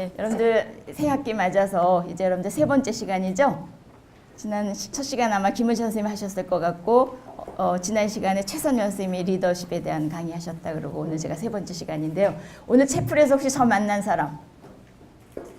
네, 여러분들 새 학기 맞아서 이제 여러분들 세 번째 시간이죠? 지난 첫 시간 아마 김은신 선생님이 하셨을 것 같고 지난 시간에 최선현 선생님이 리더십에 대한 강의하셨다 그러고 오늘 제가 세 번째 시간인데요. 오늘 채플에서 혹시 저 만난 사람?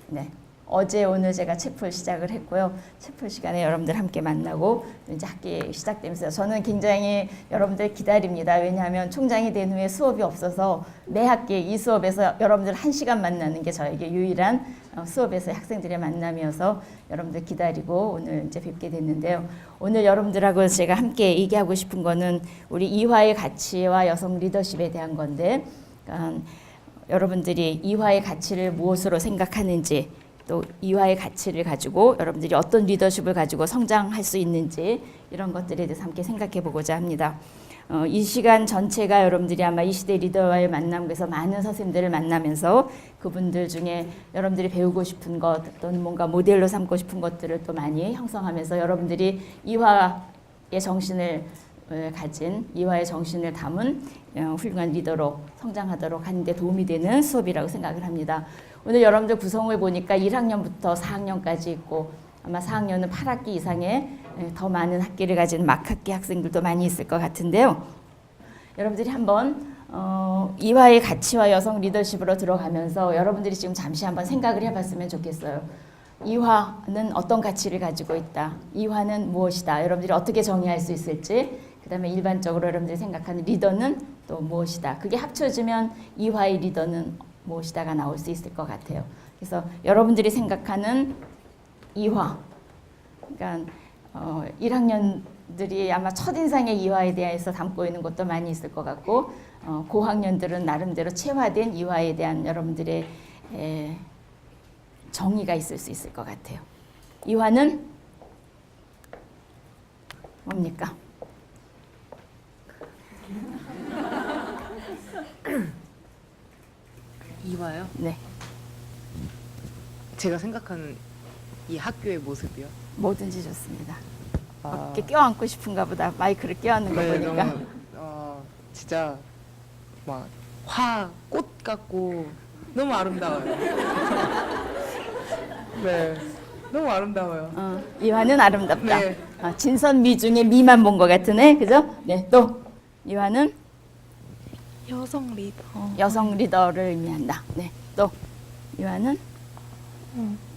네. 어제 오늘 제가 채플 시작을 했고요. 채플 시간에 여러분들 함께 만나고 이제 학기 시작되면서 저는 굉장히 여러분들 기다립니다. 왜냐하면 총장이 된 후에 수업이 없어서 매 학기 이 수업에서 여러분들 1시간 만나는 게 저에게 유일한 수업에서 학생들의 만남이어서 여러분들 기다리고 오늘 이제 뵙게 됐는데요. 오늘 여러분들하고 제가 함께 얘기하고 싶은 거는 우리 이화의 가치와 여성 리더십에 대한 건데 여러분들이 이화의 가치를 무엇으로 생각하는지 또 이화의 가치를 가지고 여러분들이 어떤 리더십을 가지고 성장할 수 있는지 이런 것들에 대해서 함께 생각해 보고자 합니다. 이 시간 전체가 여러분들이 아마 이 시대 리더와의 만남에서 많은 선생님들을 만나면서 그분들 중에 여러분들이 배우고 싶은 것 또는 뭔가 모델로 삼고 싶은 것들을 또 많이 형성하면서 여러분들이 이화의 정신을 가진 이화의 정신을 담은 훌륭한 리더로 성장하도록 하는 데 도움이 되는 수업이라고 생각을 합니다. 오늘 여러분들 구성을 보니까 1학년부터 4학년까지 있고 아마 4학년은 8학기 이상의 더 많은 학기를 가진 막학기 학생들도 많이 있을 것 같은데요. 여러분들이 한번 이화의 가치와 여성 리더십으로 들어가면서 여러분들이 지금 잠시 한번 생각을 해봤으면 좋겠어요. 이화는 어떤 가치를 가지고 있다. 이화는 무엇이다. 여러분들이 어떻게 정의할 수 있을지. 그 다음에 일반적으로 여러분들이 생각하는 리더는 또 무엇이다. 그게 합쳐지면 이화의 리더는 무엇이다가 나올 수 있을 것 같아요. 그래서 여러분들이 생각하는 이화, 그러니까 1학년들이 아마 첫인상의 이화에 대해서 담고 있는 것도 많이 있을 것 같고 고학년들은 나름대로 체화된 이화에 대한 여러분들의 정의가 있을 수 있을 것 같아요. 이화는 뭡니까? 이화요? 네. 제가 생각하는 이 학교의 모습이요? 뭐든지 좋습니다. 이렇게 껴안고 싶은가 보다. 마이크를 껴안는 거 보니까. 너무 진짜 막 꽃 같고 너무 아름다워요. 네, 너무 아름다워요. 이화는 아름답다. 네. 진선미 중에 미만 본 것 같으네. 그죠? 네. 또 이화는 여성 리더. 여성 리더를 의미한다. 네. 또 이화는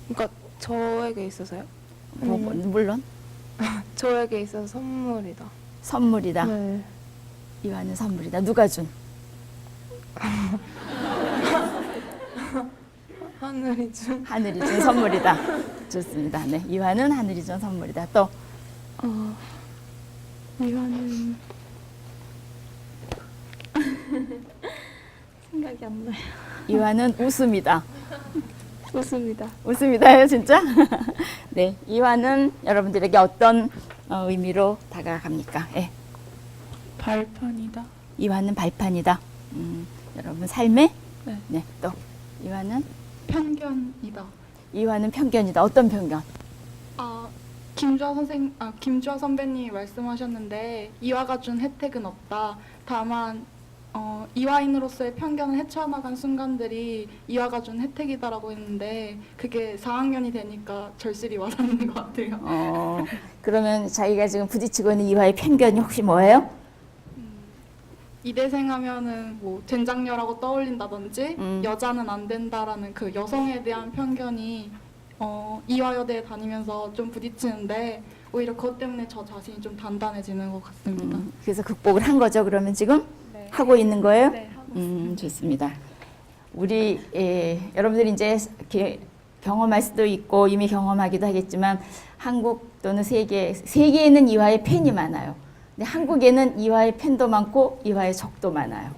그러니까 저에게 있어서요? 물론 저에게 있어서 선물이다. 선물이다. 네. 이화는 선물이다. 누가 준? 하늘이 준. 하늘이 준 선물이다. 좋습니다. 네. 이화는 하늘이 준 선물이다. 또 이거는 생각이 안 나요. 이화는 웃음이다. 웃습니다. 웃음이다요, 진짜? 네. 이화는 여러분들에게 어떤 의미로 다가갑니까? 네. 발판이다. 이화는 발판이다. 여러분 삶의 네. 네. 또 이화는 편견이다. 이화는 편견이다. 어떤 편견? 김주아 선배님이 말씀하셨는데 이화가 준 혜택은 없다. 다만 이화인으로서의 편견을 헤쳐나간 순간들이 이화가 준 혜택이다라고 했는데 그게 4학년이 되니까 절실히 와닿는 것 같아요. 그러면 자기가 지금 부딪히고 있는 이화의 편견이 혹시 뭐예요? 이대생 하면은 뭐 된장녀라고 떠올린다든지 여자는 안 된다라는 그 여성에 대한 편견이 이화여대에 다니면서 좀 부딪히는데 오히려 그것 때문에 저 자신이 좀 단단해지는 것 같습니다. 그래서 극복을 한 거죠. 그러면 지금 네. 하고 있는 거예요? 네, 하고 있습니다. 좋습니다. 우리 여러분들이 이제 경험할 수도 있고 이미 경험하기도 하겠지만 한국 또는 세계에는 이화의 팬이 많아요. 근데 한국에는 이화의 팬도 많고 이화의 적도 많아요.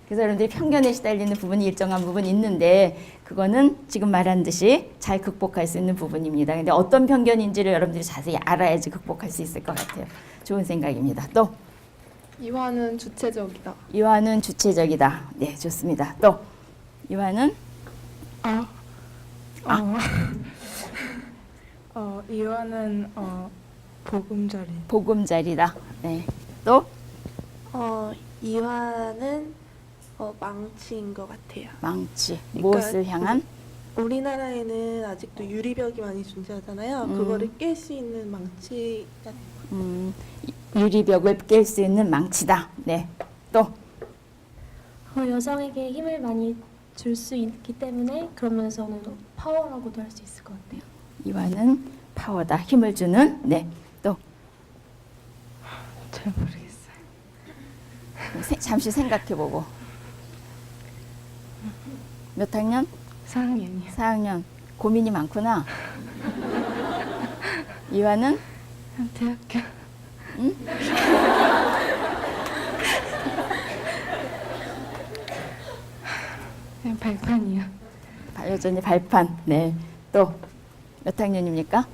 그래서 여러분들이 편견에 시달리는 부분이 일정한 부분이 있는데 그거는 지금 말한 듯이 잘 극복할 수 있는 부분입니다. 근데 어떤 편견인지를 여러분들이 자세히 알아야지 극복할 수 있을 것 같아요. 좋은 생각입니다. 또 이화는 주체적이다. 이화는 주체적이다. 네, 좋습니다. 또 이화는 이화는 보금자리다. 네. 또 이화는 망치인 것 같아요. 망치. 그러니까 무엇을 향한? 우리나라에는 아직도 유리벽이 많이 존재하잖아요. 그거를 깰 수 있는 망치가 유리벽을 깰 수 있는 망치다. 네. 또 여성에게 힘을 많이 줄 수 있기 때문에 그러면서는 파워라고도 할 수 있을 것 같아요. 이와는 파워다. 힘을 주는. 네. 또 잘 모르겠어요. 잠시 생각해보고. 몇 학년? 4학년이요. 4학년. 고민이 많구나. 이와는 대학교. 응? 그냥 발판이요. 여전히 발판. 네. 또 몇 학년입니까?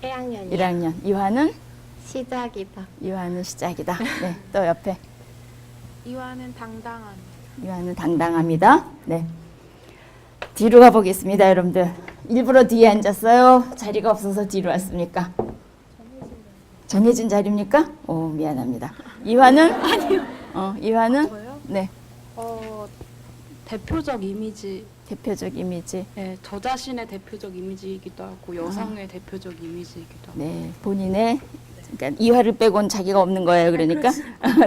1학년이요. 1학년. 이화는 시작이다. 이화는 시작이다. 네. 또 옆에 이화는 당당함. 이화는 당당합니다. 네. 뒤로 가보겠습니다, 여러분들. 일부러 뒤에 앉았어요. 자리가 없어서 뒤로 왔습니까? 정해진 자리입니까? 오, 미안합니다. 이화는? 아니요. 이화는? 저요? 네. 대표적 이미지, 대표적 이미지. 네, 저 자신의 대표적 이미지이기도 하고 여성의 대표적 이미지이기도 하고. 네, 본인의 그러니까 이화를 빼고는 자기가 없는 거예요. 그러니까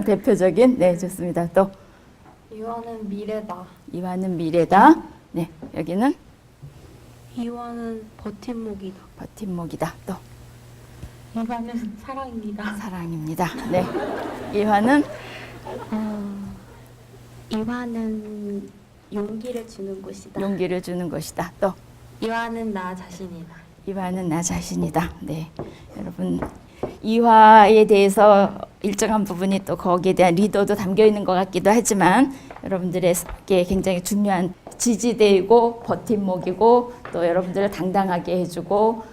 대표적인. 네, 좋습니다. 또 이화는 미래다. 이화는 미래다. 네, 여기는 이화는 버팀목이다. 버팀목이다. 또 이화는 사랑입니다. 사랑입니다. 네, 이화는 이화는 용기를 주는 곳이다. 용기를 주는 것이다. 또 이화는 나 자신이다. 이화는 나 자신이다. 네, 여러분 이화에 대해서 일정한 부분이 또 거기에 대한 리더도 담겨 있는 것 같기도 하지만 여러분들에게 굉장히 중요한 지지대이고 버팀목이고 또 여러분들을 당당하게 해주고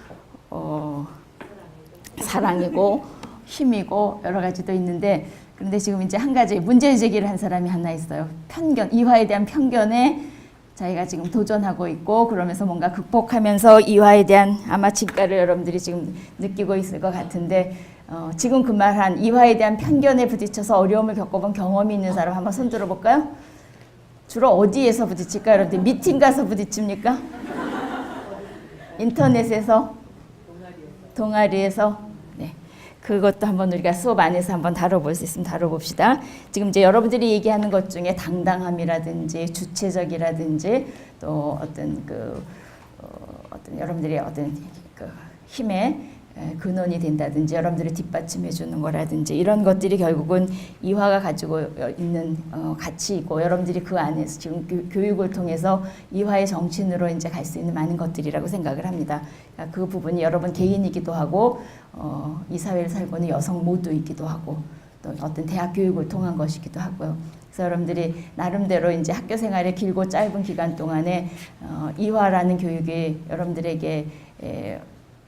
사랑이고 힘이고 여러 가지도 있는데 그런데 지금 이제 한 가지 문제 제기를 한 사람이 하나 있어요. 편견, 이화에 대한 편견에 자기가 지금 도전하고 있고 그러면서 뭔가 극복하면서 이화에 대한 아마 진가를 여러분들이 지금 느끼고 있을 것 같은데 지금 그 말한 이화에 대한 편견에 부딪혀서 어려움을 겪어본 경험이 있는 사람 한번 손 들어볼까요? 주로 어디에서 부딪힐까요? 여러분들 미팅 가서 부딪힙니까? 인터넷에서? 동아리에서? 네. 그것도 한번 우리가 수업 안에서 한번 다뤄볼 수 있으면 다뤄봅시다. 지금 이제 여러분들이 얘기하는 것 중에 당당함이라든지 주체적이라든지 또 어떤 어떤 여러분들의 어떤 그 힘의 근원이 된다든지 여러분들을 뒷받침해 주는 거라든지 이런 것들이 결국은 이화가 가지고 있는 가치이고 여러분들이 그 안에서 지금 교육을 통해서 이화의 정신으로 이제 갈 수 있는 많은 것들이라고 생각을 합니다. 그러니까 그 부분이 여러분 개인이기도 하고 이 사회를 살고 있는 여성 모두이기도 하고 또 어떤 대학 교육을 통한 것이기도 하고요. 그래서 여러분들이 나름대로 이제 학교 생활의 길고 짧은 기간 동안에 이화라는 교육이 여러분들에게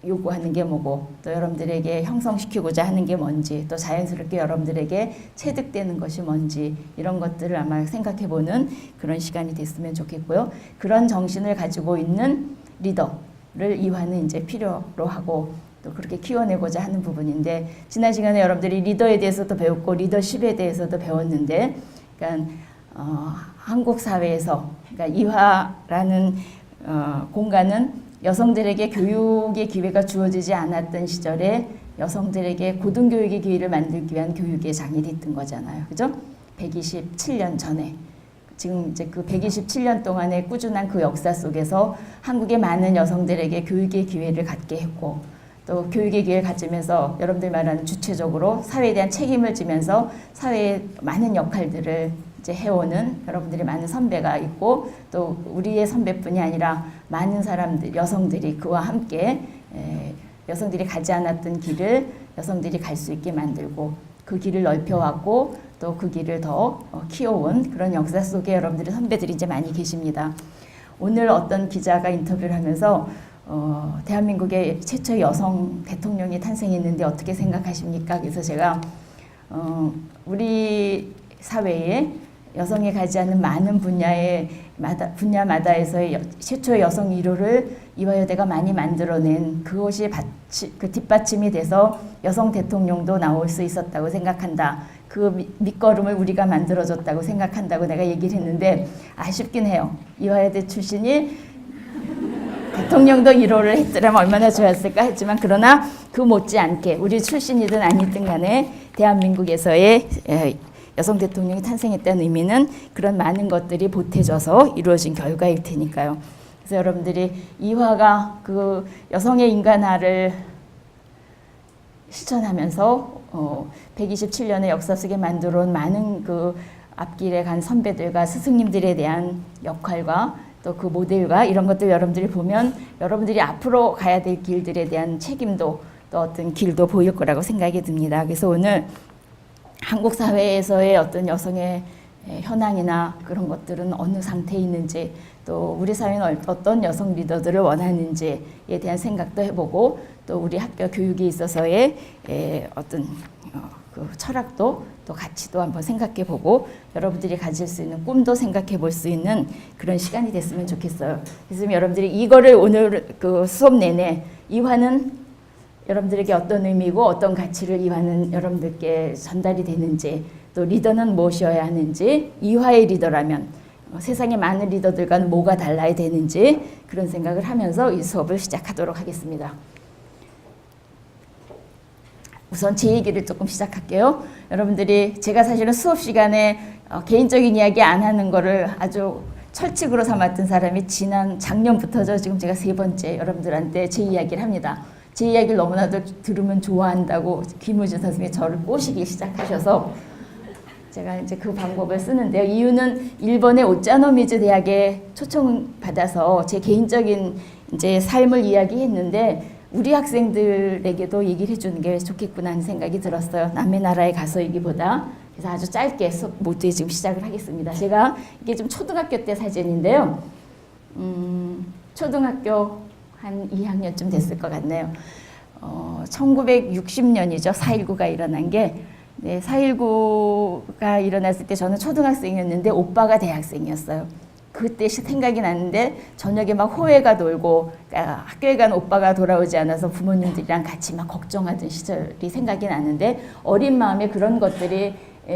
요구하는 게 뭐고 또 여러분들에게 형성시키고자 하는 게 뭔지 또 자연스럽게 여러분들에게 체득되는 것이 뭔지 이런 것들을 아마 생각해보는 그런 시간이 됐으면 좋겠고요. 그런 정신을 가지고 있는 리더를 이화는 이제 필요로 하고 또 그렇게 키워내고자 하는 부분인데 지난 시간에 여러분들이 리더에 대해서도 배웠고 리더십에 대해서도 배웠는데 그러니까 한국 사회에서 그러니까 이화라는 공간은 여성들에게 교육의 기회가 주어지지 않았던 시절에 여성들에게 고등교육의 기회를 만들기 위한 교육의 장이 됐던 거잖아요. 그죠? 127년 전에. 지금 이제 그 127년 동안의 꾸준한 그 역사 속에서 한국의 많은 여성들에게 교육의 기회를 갖게 했고 또 교육의 기회를 가지면서 여러분들 말하는 주체적으로 사회에 대한 책임을 지면서 사회의 많은 역할들을 이제 해오는 여러분들이 많은 선배가 있고 또 우리의 선배뿐이 아니라 많은 사람들 여성들이 그와 함께 여성들이 가지 않았던 길을 여성들이 갈 수 있게 만들고 그 길을 넓혀왔고 또 그 길을 더 키워온 그런 역사 속에 여러분들의 선배들이 이제 많이 계십니다. 오늘 어떤 기자가 인터뷰를 하면서 대한민국의 최초의 여성 대통령이 탄생했는데 어떻게 생각하십니까? 그래서 제가 우리 사회에 여성이 가지 않은 많은 분야마다에서의 최초의 여성 1호를 이화여대가 많이 만들어낸 그것이 그 뒷받침이 돼서 여성 대통령도 나올 수 있었다고 생각한다. 그 밑거름을 우리가 만들어줬다고 생각한다고 내가 얘기를 했는데 아쉽긴 해요. 이화여대 출신이 대통령도 1호를 했더라면 얼마나 좋았을까 했지만 그러나 그 못지않게 우리 출신이든 아니든 간에 대한민국에서의 여성 대통령이 탄생했다는 의미는 그런 많은 것들이 보태져서 이루어진 결과일 테니까요. 그래서 여러분들이 이화가 그 여성의 인간화를 실천하면서 127년의 역사 속에 만들어 온 많은 그 앞길에 간 선배들과 스승님들에 대한 역할과 또 그 모델과 이런 것들 여러분들이 보면 여러분들이 앞으로 가야 될 길들에 대한 책임도 또 어떤 길도 보일 거라고 생각이 듭니다. 그래서 오늘 한국 사회에서의 어떤 여성의 현황이나 그런 것들은 어느 상태에 있는지 또 우리 사회는 어떤 여성 리더들을 원하는지에 대한 생각도 해보고 또 우리 학교 교육에 있어서의 어떤 그 철학도 또 가치도 한번 생각해보고 여러분들이 가질 수 있는 꿈도 생각해볼 수 있는 그런 시간이 됐으면 좋겠어요. 그래서 여러분들이 이거를 오늘 그 수업 내내 이화는 여러분들에게 어떤 의미고 어떤 가치를 이화는 여러분들께 전달이 되는지 또 리더는 무엇이어야 하는지 이화의 리더라면 세상의 많은 리더들과는 뭐가 달라야 되는지 그런 생각을 하면서 이 수업을 시작하도록 하겠습니다. 우선 제 얘기를 조금 시작할게요. 여러분들이 제가 사실은 수업 시간에 개인적인 이야기 안 하는 거를 아주 철칙으로 삼았던 사람이 지난 작년부터죠. 지금 제가 3번째 여러분들한테 제 이야기를 합니다. 제 이야기를 너무나도 들으면 좋아한다고 김우진 선생님이 저를 꼬시기 시작하셔서 제가 이제 그 방법을 쓰는데요. 이유는 일본의 오차노미즈 대학에 초청받아서 제 개인적인 이제 삶을 이야기했는데 우리 학생들에게도 얘기를 해주는 게 좋겠구나 하는 생각이 들었어요. 남의 나라에 가서이기보다. 그래서 아주 짧게 수업 모두에 지금 시작을 하겠습니다. 제가 이게 좀 초등학교 때 사진인데요. 초등학교 한 2학년쯤 됐을 것 같네요. 1960년이죠. 4.19가 일어난 게. 네, 4.19가 일어났을 때 저는 초등학생이었는데 오빠가 대학생이었어요. 그때 생각이 나는데 저녁에 막 호회가 돌고 그러니까 학교에 간 오빠가 돌아오지 않아서 부모님들이랑 같이 막 걱정하던 시절이 생각이 나는데 어린 마음에 그런 것들이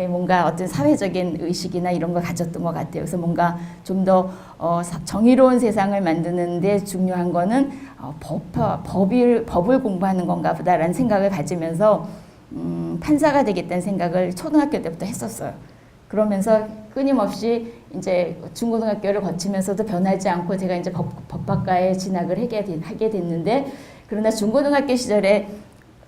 뭔가 어떤 사회적인 의식이나 이런 걸 가졌던 것 같아요. 그래서 뭔가 좀 더 정의로운 세상을 만드는 데 중요한 거는 법을 공부하는 건가 보다라는 생각을 가지면서 판사가 되겠다는 생각을 초등학교 때부터 했었어요. 그러면서 끊임없이 이제 중고등학교를 거치면서도 변하지 않고 제가 이제 법학과에 진학을 하게 됐는데 그러나 중고등학교 시절에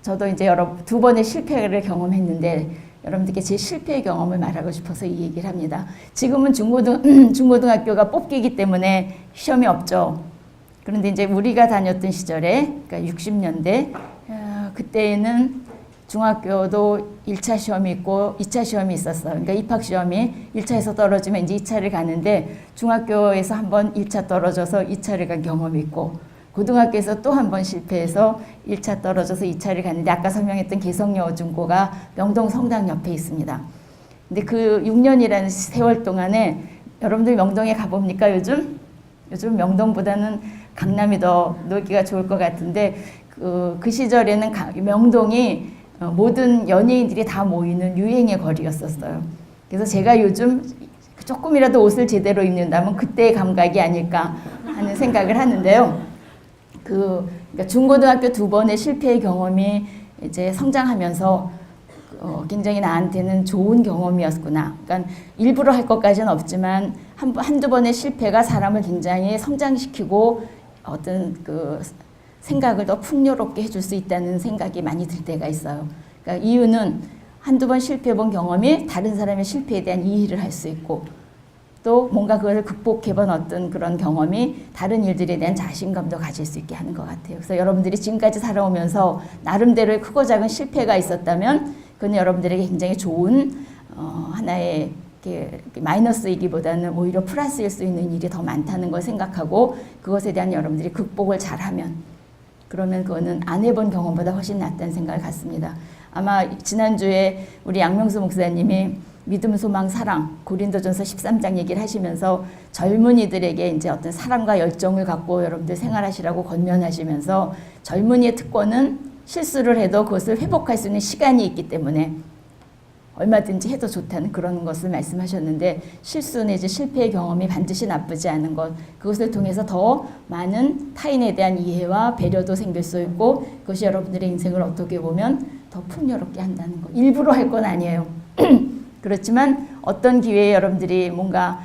저도 이제 2번의 실패를 경험했는데 여러분들께 제 실패의 경험을 말하고 싶어서 이 얘기를 합니다. 지금은 중고등학교가 뽑기이기 때문에 시험이 없죠. 그런데 이제 우리가 다녔던 시절에 그러니까 60년대 그때는 중학교도 1차 시험이 있고 2차 시험이 있었어요. 그러니까 입학시험이 1차에서 떨어지면 이제 2차를 가는데 중학교에서 한번 1차 떨어져서 2차를 간 경험이 있고 고등학교에서 또 한 번 실패해서 1차 떨어져서 2차를 갔는데 아까 설명했던 개성여중고가 명동 성당 옆에 있습니다. 근데 그 6년이라는 세월 동안에 여러분들 명동에 가봅니까 요즘? 요즘 명동보다는 강남이 더 놀기가 좋을 것 같은데 그 시절에는 명동이 모든 연예인들이 다 모이는 유행의 거리였었어요. 그래서 제가 요즘 조금이라도 옷을 제대로 입는다면 그때의 감각이 아닐까 하는 생각을 하는데요. 그러니까 중고등학교 2번의 실패의 경험이 이제 성장하면서 굉장히 나한테는 좋은 경험이었구나. 그러니까 일부러 할 것까지는 없지만 한두 번의 실패가 사람을 굉장히 성장시키고 어떤 그 생각을 더 풍요롭게 해줄 수 있다는 생각이 많이 들 때가 있어요. 그러니까 이유는 한두 번 실패해본 경험이 다른 사람의 실패에 대한 이해를 할 수 있고 또 뭔가 그걸 극복해본 어떤 그런 경험이 다른 일들에 대한 자신감도 가질 수 있게 하는 것 같아요. 그래서 여러분들이 지금까지 살아오면서 나름대로의 크고 작은 실패가 있었다면 그건 여러분들에게 굉장히 좋은 하나의 마이너스이기보다는 오히려 플러스일 수 있는 일이 더 많다는 걸 생각하고 그것에 대한 여러분들이 극복을 잘하면 그러면 그거는 안 해본 경험보다 훨씬 낫다는 생각을 갖습니다. 아마 지난주에 우리 양명수 목사님이 믿음, 소망, 사랑, 고린도전서 13장 얘기를 하시면서 젊은이들에게 이제 어떤 사랑과 열정을 갖고 여러분들 생활하시라고 권면하시면서 젊은이의 특권은 실수를 해도 그것을 회복할 수 있는 시간이 있기 때문에 얼마든지 해도 좋다는 그런 것을 말씀하셨는데 실수 내지 실패의 경험이 반드시 나쁘지 않은 것, 그것을 통해서 더 많은 타인에 대한 이해와 배려도 생길 수 있고 그것이 여러분들의 인생을 어떻게 보면 더 풍요롭게 한다는 것. 일부러 할 건 아니에요. 그렇지만 어떤 기회에 여러분들이 뭔가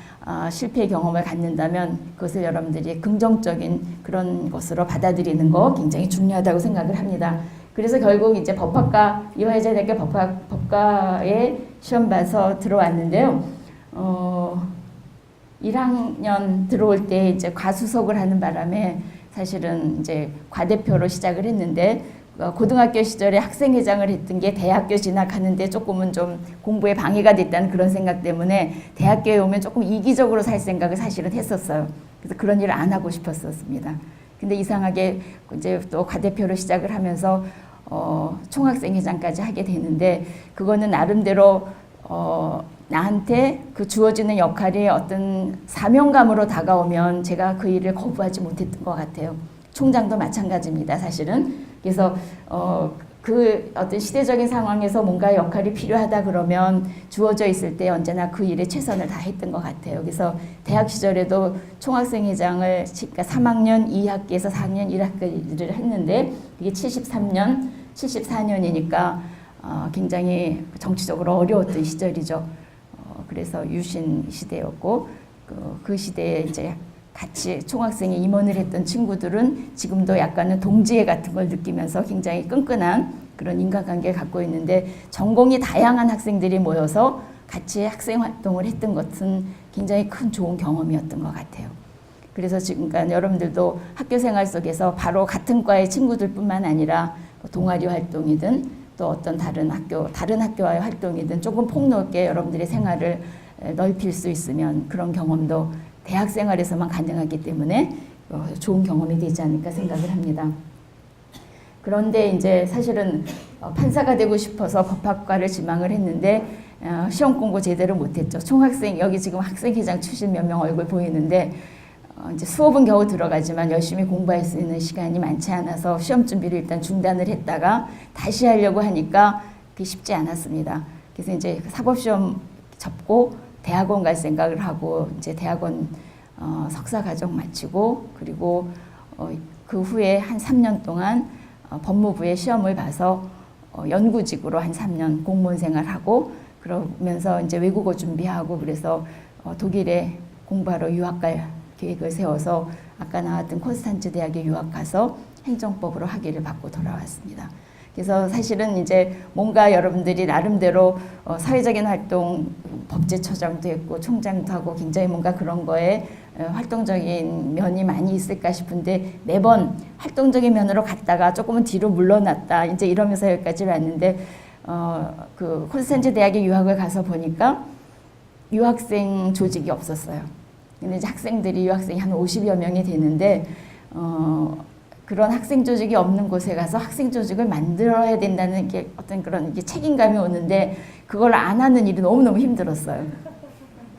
실패의 경험을 갖는다면 그것을 여러분들이 긍정적인 그런 것으로 받아들이는 거 굉장히 중요하다고 생각을 합니다. 그래서 결국 이제 법학과, 이화여자대학교 법과에 시험 봐서 들어왔는데요. 1학년 들어올 때 이제 과수석을 하는 바람에 사실은 이제 과대표로 시작을 했는데 고등학교 시절에 학생회장을 했던 게 대학교 진학하는데 조금은 좀 공부에 방해가 됐다는 그런 생각 때문에 대학교에 오면 조금 이기적으로 살 생각을 사실은 했었어요. 그래서 그런 일을 안 하고 싶었었습니다. 근데 이상하게 이제 또 과대표로 시작을 하면서 총학생회장까지 하게 되는데 그거는 나름대로 나한테 그 주어지는 역할이 어떤 사명감으로 다가오면 제가 그 일을 거부하지 못했던 것 같아요. 총장도 마찬가지입니다, 사실은. 그래서 그 어떤 시대적인 상황에서 뭔가 역할이 필요하다 그러면 주어져 있을 때 언제나 그 일에 최선을 다했던 것 같아요. 그래서 대학 시절에도 총학생회장을 그러니까 3학년 2학기에서 4학년 1학기를 했는데 이게 73년, 74년이니까 굉장히 정치적으로 어려웠던 시절이죠. 그래서 유신 시대였고 그 시대에 이제 같이 총학생회 임원을 했던 친구들은 지금도 약간은 동지애 같은 걸 느끼면서 굉장히 끈끈한 그런 인간관계를 갖고 있는데 전공이 다양한 학생들이 모여서 같이 학생 활동을 했던 것은 굉장히 큰 좋은 경험이었던 것 같아요. 그래서 지금까지 여러분들도 학교 생활 속에서 바로 같은 과의 친구들뿐만 아니라 동아리 활동이든 또 어떤 다른 학교와의 활동이든 조금 폭넓게 여러분들의 생활을 넓힐 수 있으면 그런 경험도 대학 생활에서만 가능하기 때문에 좋은 경험이 되지 않을까 생각을 합니다. 그런데 이제 사실은 판사가 되고 싶어서 법학과를 지망을 했는데 시험 공부 제대로 못했죠. 총학생 여기 지금 학생회장 출신 몇 명 얼굴 보이는데 이제 수업은 겨우 들어가지만 열심히 공부할 수 있는 시간이 많지 않아서 시험 준비를 일단 중단을 했다가 다시 하려고 하니까 그게 쉽지 않았습니다. 그래서 이제 사법시험 접고 대학원 갈 생각을 하고 이제 대학원 석사 과정 마치고 그리고 그 후에 한 3년 동안 법무부의 시험을 봐서 연구직으로 한 3년 공무원 생활하고 그러면서 이제 외국어 준비하고 그래서 독일에 공부하러 유학 갈 계획을 세워서 아까 나왔던 콘스탄츠 대학에 유학 가서 행정법으로 학위를 받고 돌아왔습니다. 그래서 사실은 이제 뭔가 여러분들이 나름대로 사회적인 활동, 법제처장도 했고 총장도 하고 굉장히 뭔가 그런 거에 활동적인 면이 많이 있을까 싶은데 매번 활동적인 면으로 갔다가 조금은 뒤로 물러났다. 이제 이러면서 여기까지 왔는데 그 콘스탄츠 대학에 유학을 가서 보니까 유학생 조직이 없었어요. 근데 이제 학생들이 유학생이 한 50여 명이 되는데 그런 학생 조직이 없는 곳에 가서 학생 조직을 만들어야 된다는 게 어떤 그런 게 책임감이 오는데 그걸 안 하는 일이 너무너무 힘들었어요.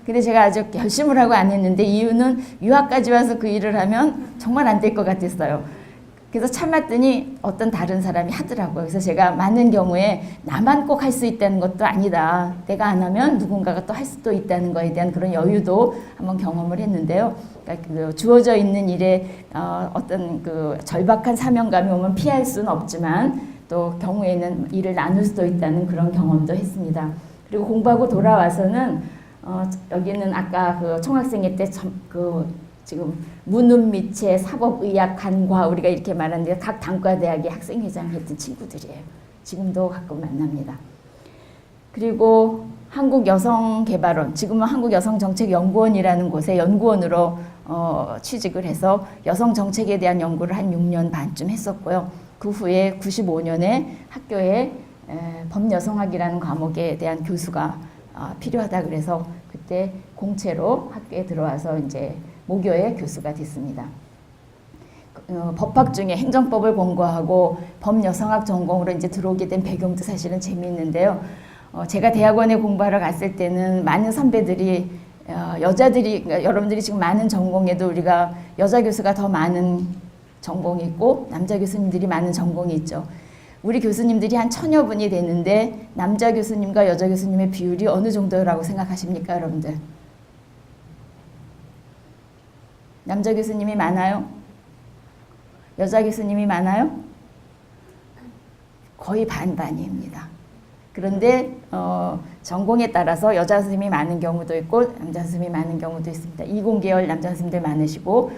근데 제가 아주 결심을 하고 안 했는데 이유는 유학까지 와서 그 일을 하면 정말 안 될 것 같았어요. 그래서 참았더니 어떤 다른 사람이 하더라고요. 그래서 제가 많은 경우에 나만 꼭 할 수 있다는 것도 아니다. 내가 안 하면 누군가가 또 할 수도 있다는 거에 대한 그런 여유도 한번 경험을 했는데요. 그러니까 그 주어져 있는 일에 어떤 그 절박한 사명감이 오면 피할 수는 없지만 또 경우에는 일을 나눌 수도 있다는 그런 경험도 했습니다. 그리고 공부하고 돌아와서는 여기는 아까 그 총학생회 때 지금 문운미체 사법의학 간과 우리가 이렇게 말하는데 각 단과대학의 학생회장 했던 친구들이에요. 지금도 가끔 만납니다. 그리고 한국여성개발원, 지금은 한국여성정책연구원이라는 곳에 연구원으로 취직을 해서 여성정책에 대한 연구를 한 6년 반쯤 했었고요. 그 후에 95년에 학교에 법여성학이라는 과목에 대한 교수가 필요하다 그래서 그때 공채로 학교에 들어와서 이제 모교의 교수가 됐습니다. 법학 중에 행정법을 공부하고 법여성학 전공으로 이제 들어오게 된 배경도 사실은 재미있는데요. 제가 대학원에 공부하러 갔을 때는 많은 선배들이 여자들이 그러니까 여러분들이 지금 많은 전공에도 우리가 여자 교수가 더 많은 전공이 있고 남자 교수님들이 많은 전공이 있죠. 우리 교수님들이 한 1000여 분이 되는데 남자 교수님과 여자 교수님의 비율이 어느 정도라고 생각하십니까, 여러분들? 남자 교수님이 많아요? 여자 교수님이 많아요? 거의 반반입니다. 그런데 전공에 따라서 여자 선생님이 많은 경우도 있고 남자 선생님이 많은 경우도 있습니다. 이공계열 남자 선생님들 많으시고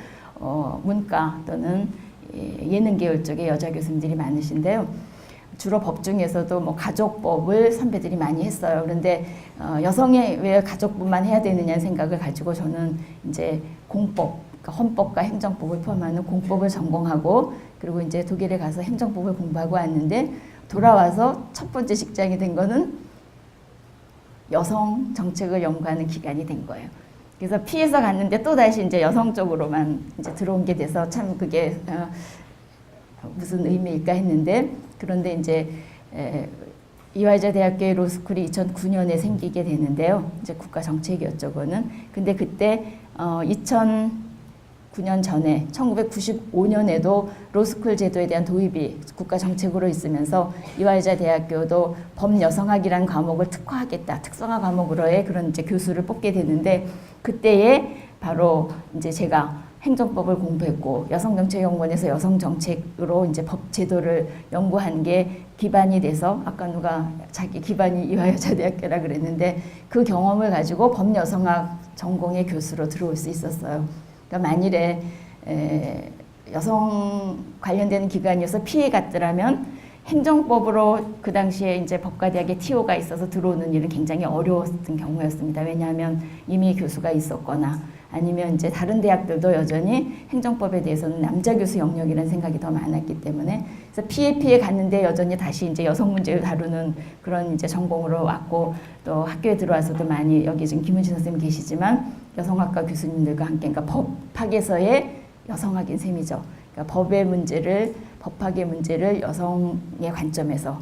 문과 또는 예능 계열 쪽에 여자 교수님들이 많으신데요. 주로 법 중에서도 뭐 가족법을 선배들이 많이 했어요. 그런데 여성이 왜 가족법만 해야 되느냐는 생각을 가지고 저는 이제 공법, 그러니까 헌법과 행정법을 포함하는 공법을 전공하고 그리고 이제 독일에 가서 행정법을 공부하고 왔는데 돌아와서 첫 번째 직장이 된 거는 여성 정책을 연구하는 기관이 된 거예요. 그래서 피해서 갔는데 또 다시 이제 여성 쪽으로만 이제 들어온 게 돼서 참 그게 무슨 의미일까 했는데 그런데 이제 이화여자 대학교의 로스쿨이 2009년에 생기게 되는데요. 이제 국가정책이었죠, 그거는. 근데 그때 2009년 전에 1995년에도 로스쿨 제도에 대한 도입이 국가정책으로 있으면서 이화여자 대학교도 법여성학이라는 과목을 특화하겠다, 특성화 과목으로의 그런 이제 교수를 뽑게 되는데 그때에 바로 이제 제가 행정법을 공부했고 여성정책연구원에서 여성정책으로 이제 법 제도를 연구한 게 기반이 돼서 아까 누가 자기 기반이 이화여자대학교라 그랬는데 그 경험을 가지고 법여성학 전공의 교수로 들어올 수 있었어요. 그러니까 만일에 여성 관련되는 기관이어서 피해 갔더라면 행정법으로 그 당시에 이제 법과대학에 TO가 있어서 들어오는 일은 굉장히 어려웠던 경우였습니다. 왜냐하면 이미 교수가 있었거나 아니면 이제 다른 대학들도 여전히 행정법에 대해서는 남자 교수 영역이라는 생각이 더 많았기 때문에 그래서 피해 갔는데 여전히 다시 이제 여성 문제를 다루는 그런 이제 전공으로 왔고 또 학교에 들어와서도 많이 여기 지금 김은진 선생님 계시지만 여성학과 교수님들과 함께 그러니까 법학에서의 여성학인 셈이죠. 그러니까 법의 문제를 법학의 문제를 여성의 관점에서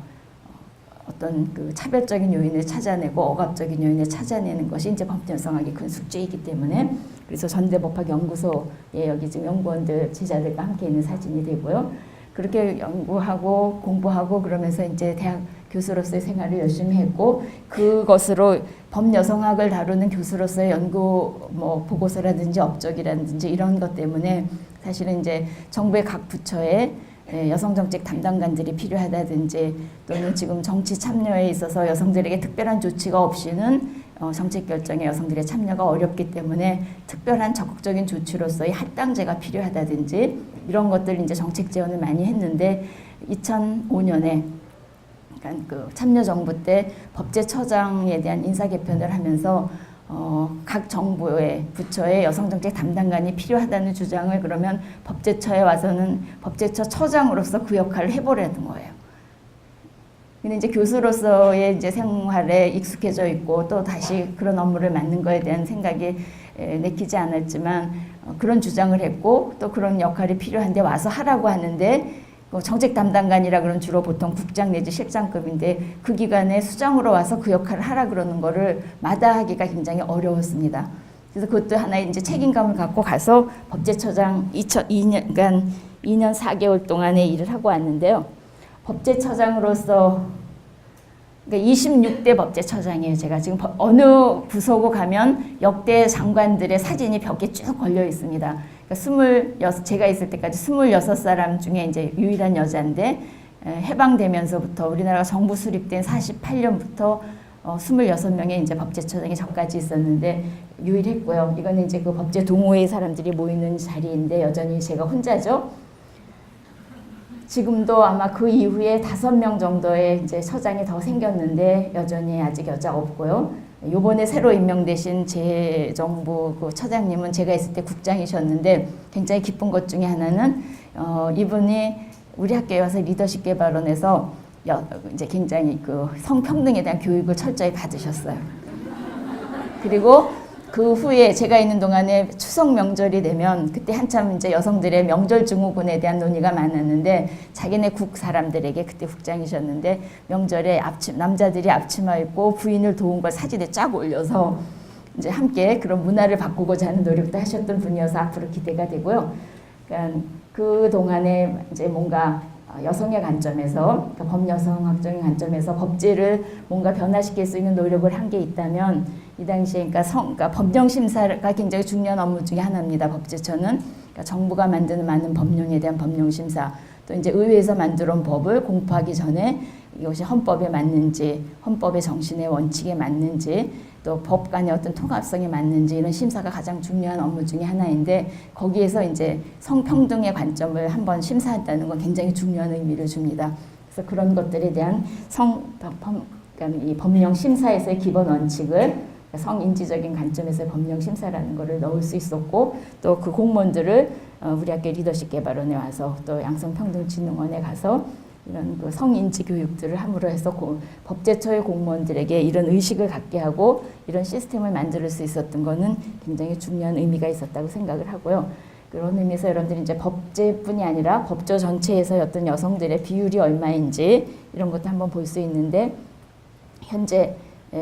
어떤 그 차별적인 요인을 찾아내고 억압적인 요인을 찾아내는 것이 이제 법여성학의 큰 숙제이기 때문에 그래서 전대법학연구소에 여기 지금 연구원들 제자들과 함께 있는 사진이 되고요. 그렇게 연구하고 공부하고 그러면서 이제 대학 교수로서의 생활을 열심히 했고 그것으로 법여성학을 다루는 교수로서의 연구 뭐 보고서라든지 업적이라든지 이런 것 때문에 사실은 이제 정부의 각 부처에 여성정책 담당관들이 필요하다든지 또는 지금 정치 참여에 있어서 여성들에게 특별한 조치가 없이는 정책 결정에 여성들의 참여가 어렵기 때문에 특별한 적극적인 조치로서의 할당제가 필요하다든지 이런 것들 이제 정책 지원을 많이 했는데 2005년에 그러니까 그 참여정부 때 법제처장에 대한 인사 개편을 하면서 각 정부의 부처의 여성정책 담당관이 필요하다는 주장을 그러면 법제처에 와서는 법제처 처장으로서 그 역할을 해보려는 거예요. 근데 이제 교수로서의 이제 생활에 익숙해져 있고 또 다시 그런 업무를 맡는 거에 대한 생각이 내키지 않았지만 그런 주장을 했고 또 그런 역할이 필요한데 와서 하라고 하는데 정책 담당관이라 그러면 주로 보통 국장 내지 실장급인데 그 기관에 수장으로 와서 그 역할을 하라 그러는 거를 마다하기가 굉장히 어려웠습니다. 그래서 그것도 하나의 이제 책임감을 갖고 가서 법제처장 2002년, 그러니까 2년 4개월 동안의 일을 하고 왔는데요. 법제처장으로서 그러니까 26대 법제처장이에요. 제가 지금 어느 부서고 가면 역대 장관들의 사진이 벽에 쭉 걸려 있습니다. 그러니까 제가 있을 때까지 26사람 중에 이제 유일한 여자인데 해방되면서부터 우리나라가 정부 수립된 48년부터 26명의 이제 법제처장이 저까지 있었는데 유일했고요. 이거는 이제 그 법제 동호회 사람들이 모이는 자리인데 여전히 제가 혼자죠. 지금도 아마 그 이후에 5명 정도의 이제 처장이 더 생겼는데 여전히 아직 여자 없고요. 요번에 새로 임명되신 제 정부 그 처장님은 제가 있을 때 국장이셨는데 굉장히 기쁜 것 중에 하나는 이분이 우리 학교에 와서 리더십 개발원에서 이제 굉장히 그 성평등에 대한 교육을 철저히 받으셨어요. 그리고 그 후에 제가 있는 동안에 추석 명절이 되면 그때 한참 이제 여성들의 명절 증후군에 대한 논의가 많았는데 자기네 국 사람들에게 그때 국장이셨는데 명절에 남자들이 앞치마 입고 부인을 도운 걸 사진에 쫙 올려서 이제 함께 그런 문화를 바꾸고자 하는 노력도 하셨던 분이어서 앞으로 기대가 되고요. 그러니까 그 동안에 이제 뭔가 여성의 관점에서, 그러니까 범여성학적인 관점에서 법제를 뭔가 변화시킬 수 있는 노력을 한 게 있다면 이 당시에 그러니까 법령 심사가 굉장히 중요한 업무 중에 하나입니다. 법제처는 그러니까 정부가 만드는 많은 법령에 대한 법령 심사, 또 이제 의회에서 만들어 온 법을 공포하기 전에 이것이 헌법에 맞는지, 헌법의 정신의 원칙에 맞는지, 또 법 간의 어떤 통합성에 맞는지 이런 심사가 가장 중요한 업무 중에 하나인데 거기에서 이제 성평등의 관점을 한번 심사한다는 건 굉장히 중요한 의미를 줍니다. 그래서 그런 것들에 대한 그러니까 이 법령 심사에서의 기본 원칙을 성인지적인 관점에서의 법령 심사라는 것을 넣을 수 있었고 또 그 공무원들을 우리 학교 리더십 개발원에 와서 또 양성평등진흥원에 가서 이런 그 성인지 교육들을 함으로 해서 법제처의 공무원들에게 이런 의식을 갖게 하고 이런 시스템을 만들 수 있었던 것은 굉장히 중요한 의미가 있었다고 생각을 하고요. 그런 의미에서 여러분들이 이제 법제뿐이 아니라 법조 전체에서 어떤 여성들의 비율이 얼마인지 이런 것도 한번 볼 수 있는데 현재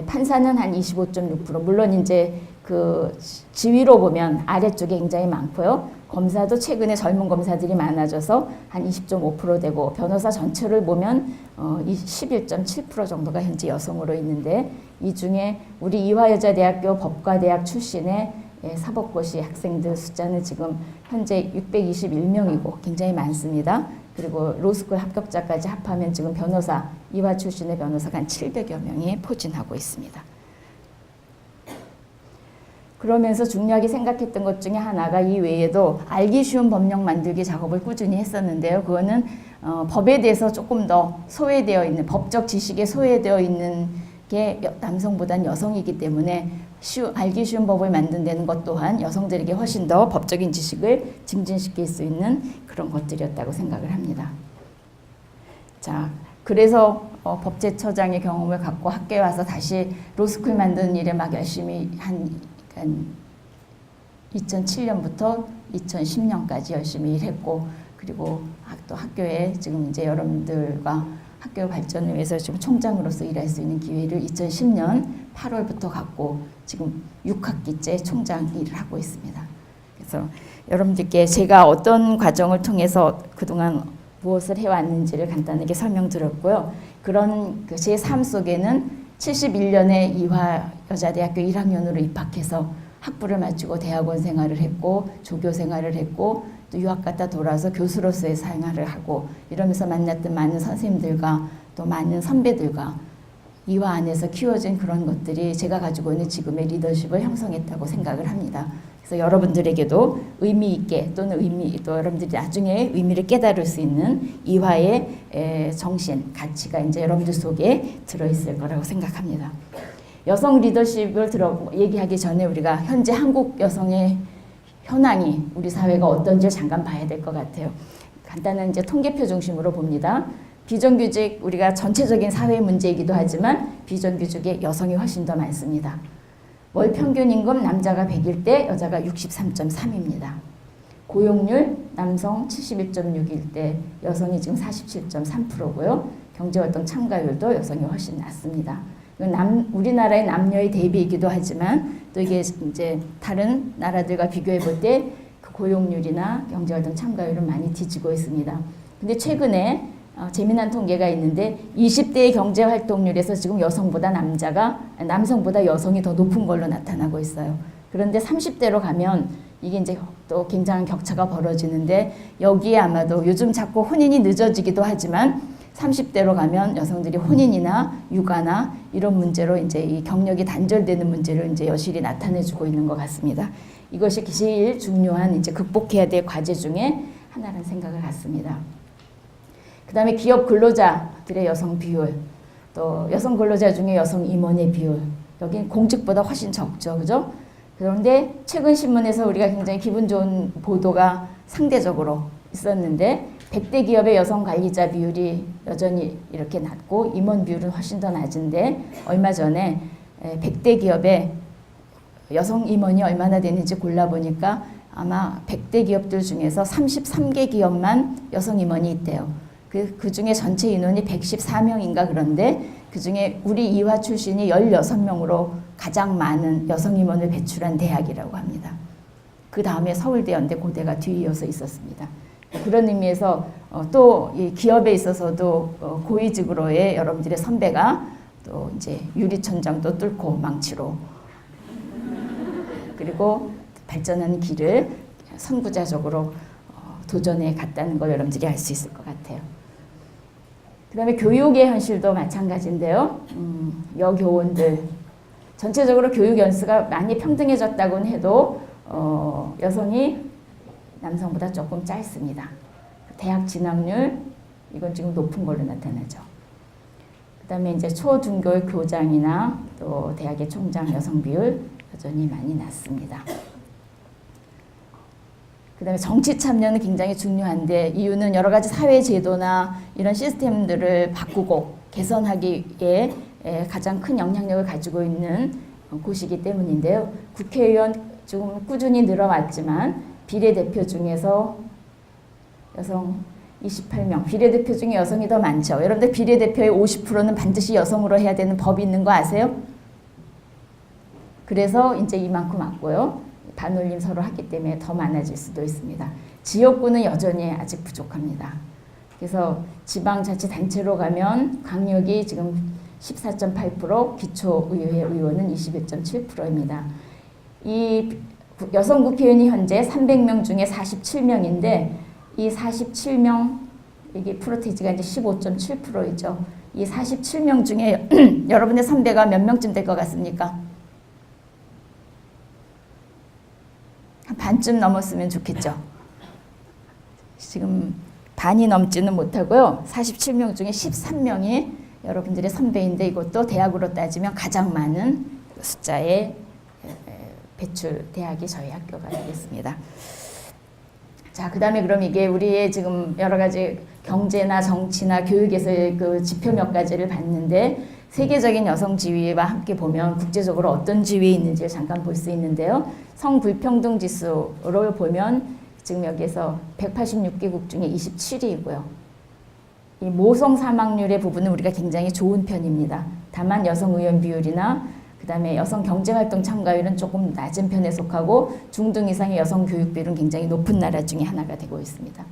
판사는 한 25.6%, 물론 이제 그 지위로 보면 아래쪽에 굉장히 많고요. 검사도 최근에 젊은 검사들이 많아져서 한 20.5% 되고 변호사 전체를 보면 11.7% 정도가 현재 여성으로 있는데 이 중에 우리 이화여자대학교 법과대학 출신의 사법고시 학생들 숫자는 지금 현재 621명이고 굉장히 많습니다. 그리고 로스쿨 합격자까지 합하면 지금 변호사, 이화 출신의 변호사가 한 700여 명이 포진하고 있습니다. 그러면서 중요하게 생각했던 것 중에 하나가 이 외에도 알기 쉬운 법령 만들기 작업을 꾸준히 했었는데요. 그거는 법에 대해서 조금 더 소외되어 있는, 법적 지식에 소외되어 있는 게 남성보다는 여성이기 때문에 알기 쉬운 법을 만든다는 것 또한 여성들에게 훨씬 더 법적인 지식을 증진시킬 수 있는 그런 것들이었다고 생각을 합니다. 자, 그래서 법제처장의 경험을 갖고 학교에 와서 다시 로스쿨 만드는 일에 막 열심히 한 2007년부터 2010년까지 열심히 일했고 그리고 또 학교에 지금 이제 여러분들과 학교 발전을 위해서 지금 총장으로서 일할 수 있는 기회를 2010년 8월부터 갖고 지금 6학기째 총장 일을 하고 있습니다. 그래서 여러분들께 제가 어떤 과정을 통해서 그동안 무엇을 해왔는지를 간단하게 설명드렸고요. 그런 제 삶 속에는 71년에 이화여자대학교 1학년으로 입학해서 학부를 마치고 대학원 생활을 했고 조교 생활을 했고 또 유학 갔다 돌아와서 교수로서의 생활을 하고 이러면서 만났던 많은 선생님들과 또 많은 선배들과 이화 안에서 키워진 그런 것들이 제가 가지고 있는 지금의 리더십을 형성했다고 생각을 합니다. 그래서 여러분들에게도 의미 있게 또는 또 여러분들이 나중에 의미를 깨달을 수 있는 이화의 정신, 가치가 이제 여러분들 속에 들어있을 거라고 생각합니다. 여성 리더십을 얘기하기 전에 우리가 현재 한국 여성의 현황이 우리 사회가 어떤지 잠깐 봐야 될 것 같아요. 간단한 이제 통계표 중심으로 봅니다. 비정규직 우리가 전체적인 사회 문제이기도 하지만 비정규직의 여성이 훨씬 더 많습니다. 월 평균 임금 남자가 100일 때 여자가 63.3입니다. 고용률 남성 71.6일 때 여성이 지금 47.3%고요. 경제활동 참가율도 여성이 훨씬 낮습니다. 우리나라의 남녀의 대비이기도 하지만 또 이게 이제 다른 나라들과 비교해 볼 때 그 고용률이나 경제활동 참가율은 많이 뒤지고 있습니다. 근데 최근에 재미난 통계가 있는데 20대의 경제활동률에서 지금 남성보다 여성이 더 높은 걸로 나타나고 있어요. 그런데 30대로 가면 이게 이제 또 굉장한 격차가 벌어지는데 여기에 아마도 요즘 자꾸 혼인이 늦어지기도 하지만 30대로 가면 여성들이 혼인이나 육아나 이런 문제로 이제 이 경력이 단절되는 문제를 이제 여실히 나타내주고 있는 것 같습니다. 이것이 제일 중요한 이제 극복해야 될 과제 중에 하나라는 생각을 갖습니다. 그 다음에 기업 근로자들의 여성 비율, 또 여성 근로자 중에 여성 임원의 비율, 여기는 공직보다 훨씬 적죠, 그죠? 그런데 최근 신문에서 우리가 굉장히 기분 좋은 보도가 상대적으로 있었는데 100대 기업의 여성 관리자 비율이 여전히 이렇게 낮고 임원 비율은 훨씬 더 낮은데 얼마 전에 100대 기업의 여성 임원이 얼마나 되는지 골라보니까 아마 100대 기업들 중에서 33개 기업만 여성 임원이 있대요. 그 중에 전체 인원이 114명인가 그런데 그 중에 우리 이화 출신이 16명으로 가장 많은 여성 임원을 배출한 대학이라고 합니다. 그 다음에 서울대, 연대, 고대가 뒤이어서 있었습니다. 그런 의미에서 또 이 기업에 있어서도 고위직으로의 여러분들의 선배가 또 이제 유리천장도 뚫고 망치로 그리고 발전하는 길을 선구자적으로 도전해 갔다는 걸 여러분들이 알 수 있을 것 같아요. 그 다음에 교육의 현실도 마찬가지인데요. 여교원들 전체적으로 교육 연수가 많이 평등해졌다고는 해도 여성이 남성보다 조금 짧습니다. 대학 진학률 이건 지금 높은 걸로 나타나죠. 그 다음에 이제 초중교의 교장이나 또 대학의 총장 여성 비율 여전히 많이 낮습니다. 그 다음에 정치 참여는 굉장히 중요한데 이유는 여러 가지 사회 제도나 이런 시스템들을 바꾸고 개선하기에 가장 큰 영향력을 가지고 있는 곳이기 때문인데요. 국회의원 지금 꾸준히 늘어왔지만 비례대표 중에서 여성 28명, 비례대표 중에 여성이 더 많죠. 여러분들 비례대표의 50%는 반드시 여성으로 해야 되는 법이 있는 거 아세요? 그래서 이제 이만큼 왔고요. 반올림 서로 하기 때문에 더 많아질 수도 있습니다. 지역구는 여전히 아직 부족합니다. 그래서 지방자치단체로 가면 광역이 지금 14.8%, 기초의회 의원은 21.7%입니다. 이 여성 국회의원이 현재 300명 중에 47명인데 이 47명, 이게 프로테이지가 이제 15.7%이죠. 이 47명 중에 여러분의 선배가 몇 명쯤 될 것 같습니까? 한 반쯤 넘었으면 좋겠죠. 지금 반이 넘지는 못하고요. 47명 중에 13명이 여러분들의 선배인데 이것도 대학으로 따지면 가장 많은 숫자의 배출 대학이 저희 학교가 되겠습니다. 자, 그 다음에 그럼 이게 우리의 지금 여러 가지 경제나 정치나 교육에서의 그 지표 몇 가지를 봤는데 세계적인 여성 지위와 함께 보면 국제적으로 어떤 지위에 있는지를 잠깐 볼 수 있는데요. 성불평등 지수를 보면 지금 여기에서 186개국 중에 27위이고요. 이 모성 사망률의 부분은 우리가 굉장히 좋은 편입니다. 다만 여성 의원 비율이나 그 다음에 여성 경제활동 참가율은 조금 낮은 편에 속하고 중등 이상의 여성 교육 비율은 굉장히 높은 나라 중에 하나가 되고 있습니다.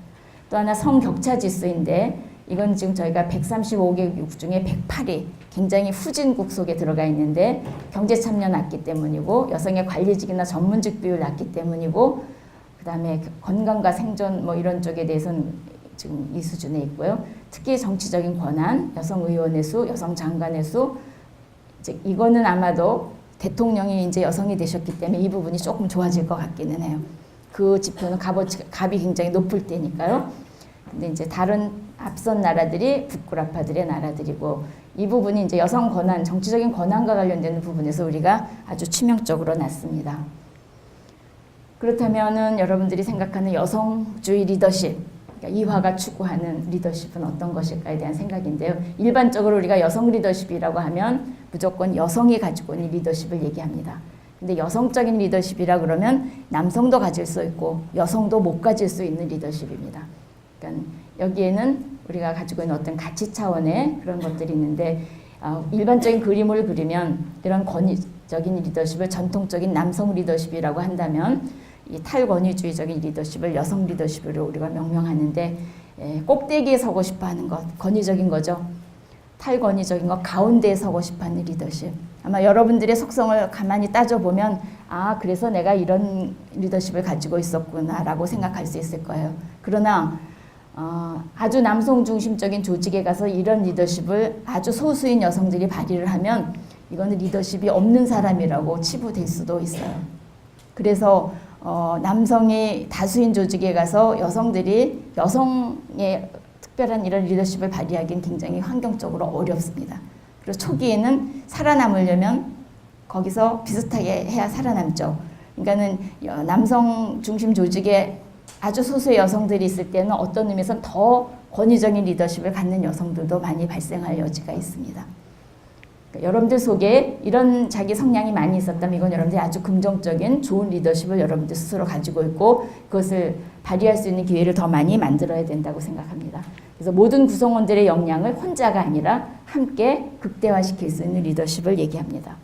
또 하나 성격차 지수인데 이건 지금 저희가 135개국 중에 108위 굉장히 후진국 속에 들어가 있는데 경제 참여 낮기 때문이고 여성의 관리직이나 전문직 비율 낮기 때문이고 그 다음에 건강과 생존 뭐 이런 쪽에 대해서는 지금 이 수준에 있고요. 특히 정치적인 권한, 여성 의원의 수, 여성 장관의 수 이제 이거는 아마도 대통령이 이제 여성이 되셨기 때문에 이 부분이 조금 좋아질 것 같기는 해요. 그 지표는 값이 굉장히 높을 때니까요. 근데 이제 다른 앞선 나라들이 북구라파들의 나라들이고 이 부분이 이제 여성 권한, 정치적인 권한과 관련되는 부분에서 우리가 아주 치명적으로 낮습니다. 그렇다면은 여러분들이 생각하는 여성주의 리더십, 그러니까 이화가 추구하는 리더십은 어떤 것일까에 대한 생각인데요. 일반적으로 우리가 여성 리더십이라고 하면 무조건 여성이 가지고 있는 리더십을 얘기합니다. 근데 여성적인 리더십이라 그러면 남성도 가질 수 있고 여성도 못 가질 수 있는 리더십입니다. 그러니까 여기에는 우리가 가지고 있는 어떤 가치 차원의 그런 것들이 있는데 일반적인 그림을 그리면 이런 권위적인 리더십을 전통적인 남성 리더십이라고 한다면 이 탈권위주의적인 리더십을 여성 리더십으로 우리가 명명하는데 꼭대기에 서고 싶어하는 것, 권위적인 거죠. 탈권위적인 것, 가운데에 서고 싶어하는 리더십. 아마 여러분들의 속성을 가만히 따져보면 그래서 내가 이런 리더십을 가지고 있었구나라고 생각할 수 있을 거예요. 그러나 아주 남성 중심적인 조직에 가서 이런 리더십을 아주 소수인 여성들이 발휘를 하면 이거는 리더십이 없는 사람이라고 치부될 수도 있어요. 그래서 남성이 다수인 조직에 가서 여성들이 여성의 특별한 이런 리더십을 발휘하기는 굉장히 환경적으로 어렵습니다. 그리고 초기에는 살아남으려면 거기서 비슷하게 해야 살아남죠. 그러니까는 남성 중심 조직에 아주 소수의 여성들이 있을 때는 어떤 의미에서 더 권위적인 리더십을 갖는 여성들도 많이 발생할 여지가 있습니다. 그러니까 여러분들 속에 이런 자기 성향이 많이 있었다면 이건 여러분들이 아주 긍정적인 좋은 리더십을 여러분들 스스로 가지고 있고 그것을 발휘할 수 있는 기회를 더 많이 만들어야 된다고 생각합니다. 그래서 모든 구성원들의 역량을 혼자가 아니라 함께 극대화시킬 수 있는 리더십을 얘기합니다.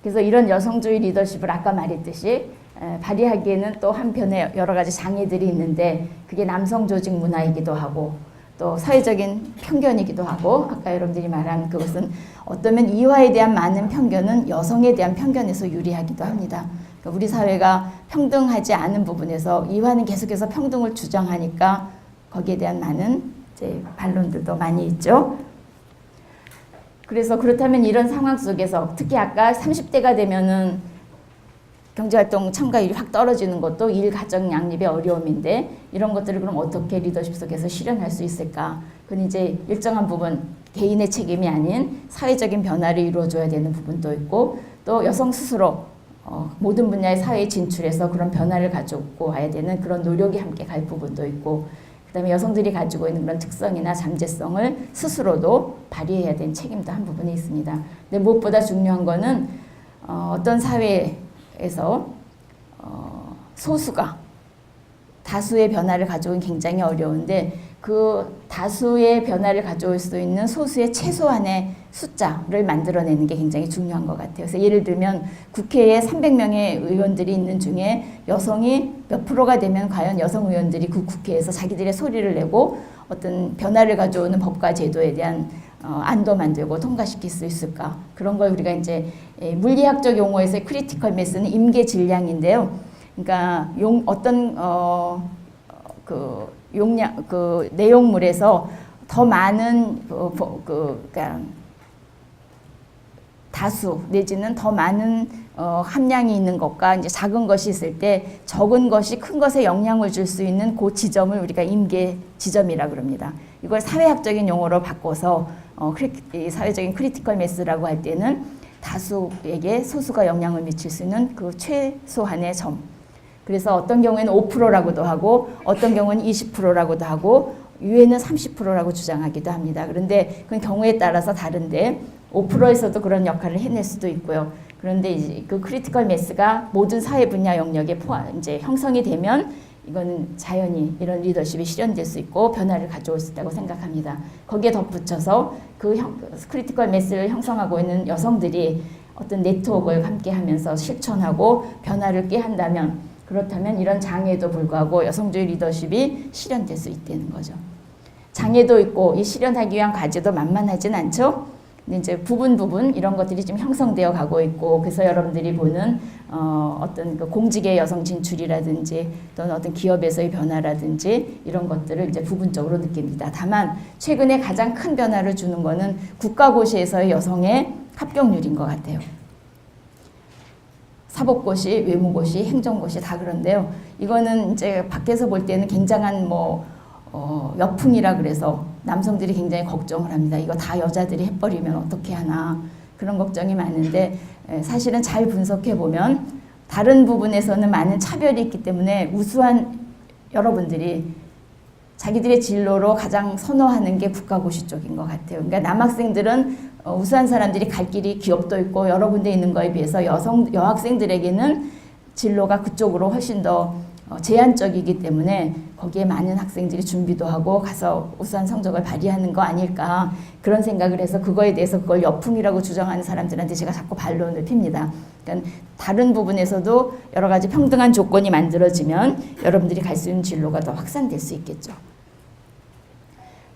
그래서 이런 여성주의 리더십을 아까 말했듯이 발휘하기에는 또 한편에 여러 가지 장애들이 있는데 그게 남성 조직 문화이기도 하고 또 사회적인 편견이기도 하고 아까 여러분들이 말한 그것은 어쩌면 이화에 대한 많은 편견은 여성에 대한 편견에서 유리하기도 합니다. 그러니까 우리 사회가 평등하지 않은 부분에서 이화는 계속해서 평등을 주장하니까 거기에 대한 많은 이제 반론들도 많이 있죠. 그래서 그렇다면 이런 상황 속에서 특히 아까 30대가 되면은 경제활동 참가율이 확 떨어지는 것도 일, 가정 양립의 어려움인데 이런 것들을 그럼 어떻게 리더십 속에서 실현할 수 있을까? 그건 이제 일정한 부분 개인의 책임이 아닌 사회적인 변화를 이루어줘야 되는 부분도 있고 또 여성 스스로 모든 분야의 사회에 진출해서 그런 변화를 가져오고 와야 되는 그런 노력이 함께 갈 부분도 있고 그다음에 여성들이 가지고 있는 그런 특성이나 잠재성을 스스로도 발휘해야 되는 책임도 한 부분이 있습니다. 근데 무엇보다 중요한 거는 어떤 사회에서 소수가 다수의 변화를 가져오긴 굉장히 어려운데 그 다수의 변화를 가져올 수 있는 소수의 최소한의 숫자를 만들어내는 게 굉장히 중요한 것 같아요. 그래서 예를 들면 국회에 300명의 의원들이 있는 중에 여성이 몇 프로가 되면 과연 여성 의원들이 그 국회에서 자기들의 소리를 내고 어떤 변화를 가져오는 법과 제도에 대한 안도 만들고 통과시킬 수 있을까? 그런 걸 우리가 이제 물리학적 용어에서의 크리티컬 매스는 임계 질량인데요. 그러니까 어떤 용량 그 내용물에서 더 많은 그러니까 다수 내지는 더 많은 함량이 있는 것과 이제 작은 것이 있을 때 적은 것이 큰 것에 영향을 줄 수 있는 그 지점을 우리가 임계 지점이라 그럽니다. 이걸 사회학적인 용어로 바꿔서 사회적인 크리티컬 매스라고 할 때는 다수에게 소수가 영향을 미칠 수 있는 그 최소한의 점. 그래서 어떤 경우에는 5%라고도 하고 어떤 경우는 20%라고도 하고 유엔은 30%라고 주장하기도 합니다. 그런데 그건 경우에 따라서 다른데 5%에서도 그런 역할을 해낼 수도 있고요. 그런데 이제 그 크리티컬 매스가 모든 사회 분야 영역에 이제 형성이 되면 이거는 자연히 이런 리더십이 실현될 수 있고 변화를 가져올 수 있다고 생각합니다. 거기에 덧붙여서 그 크리티컬 매스를 형성하고 있는 여성들이 어떤 네트워크를 함께 하면서 실천하고 변화를 꾀한다면 그렇다면 이런 장애에도 불구하고 여성주의 리더십이 실현될 수 있다는 거죠. 장애도 있고 이 실현하기 위한 과제도 만만하진 않죠. 근데 이제 부분 이런 것들이 좀 형성되어 가고 있고 그래서 여러분들이 보는 어떤 그 공직의 여성 진출이라든지 또는 어떤 기업에서의 변화라든지 이런 것들을 이제 부분적으로 느낍니다. 다만 최근에 가장 큰 변화를 주는 거는 국가고시에서의 여성의 합격률인 것 같아요. 사법고시, 외무고시, 행정고시 다 그런데요. 이거는 이제 밖에서 볼 때는 굉장한 여풍이라 그래서 남성들이 굉장히 걱정을 합니다. 이거 다 여자들이 해버리면 어떻게 하나 그런 걱정이 많은데 사실은 잘 분석해 보면 다른 부분에서는 많은 차별이 있기 때문에 우수한 여러분들이 자기들의 진로로 가장 선호하는 게 국가고시 쪽인 것 같아요. 그러니까 남학생들은 우수한 사람들이 갈 길이 기업도 있고 여러 군데 있는 거에 비해서 여학생들에게는 진로가 그쪽으로 훨씬 더 제한적이기 때문에 거기에 많은 학생들이 준비도 하고 가서 우수한 성적을 발휘하는 거 아닐까 그런 생각을 해서 그거에 대해서 그걸 여풍이라고 주장하는 사람들한테 제가 자꾸 반론을 핍니다. 그러니까 다른 부분에서도 여러 가지 평등한 조건이 만들어지면 여러분들이 갈 수 있는 진로가 더 확산될 수 있겠죠.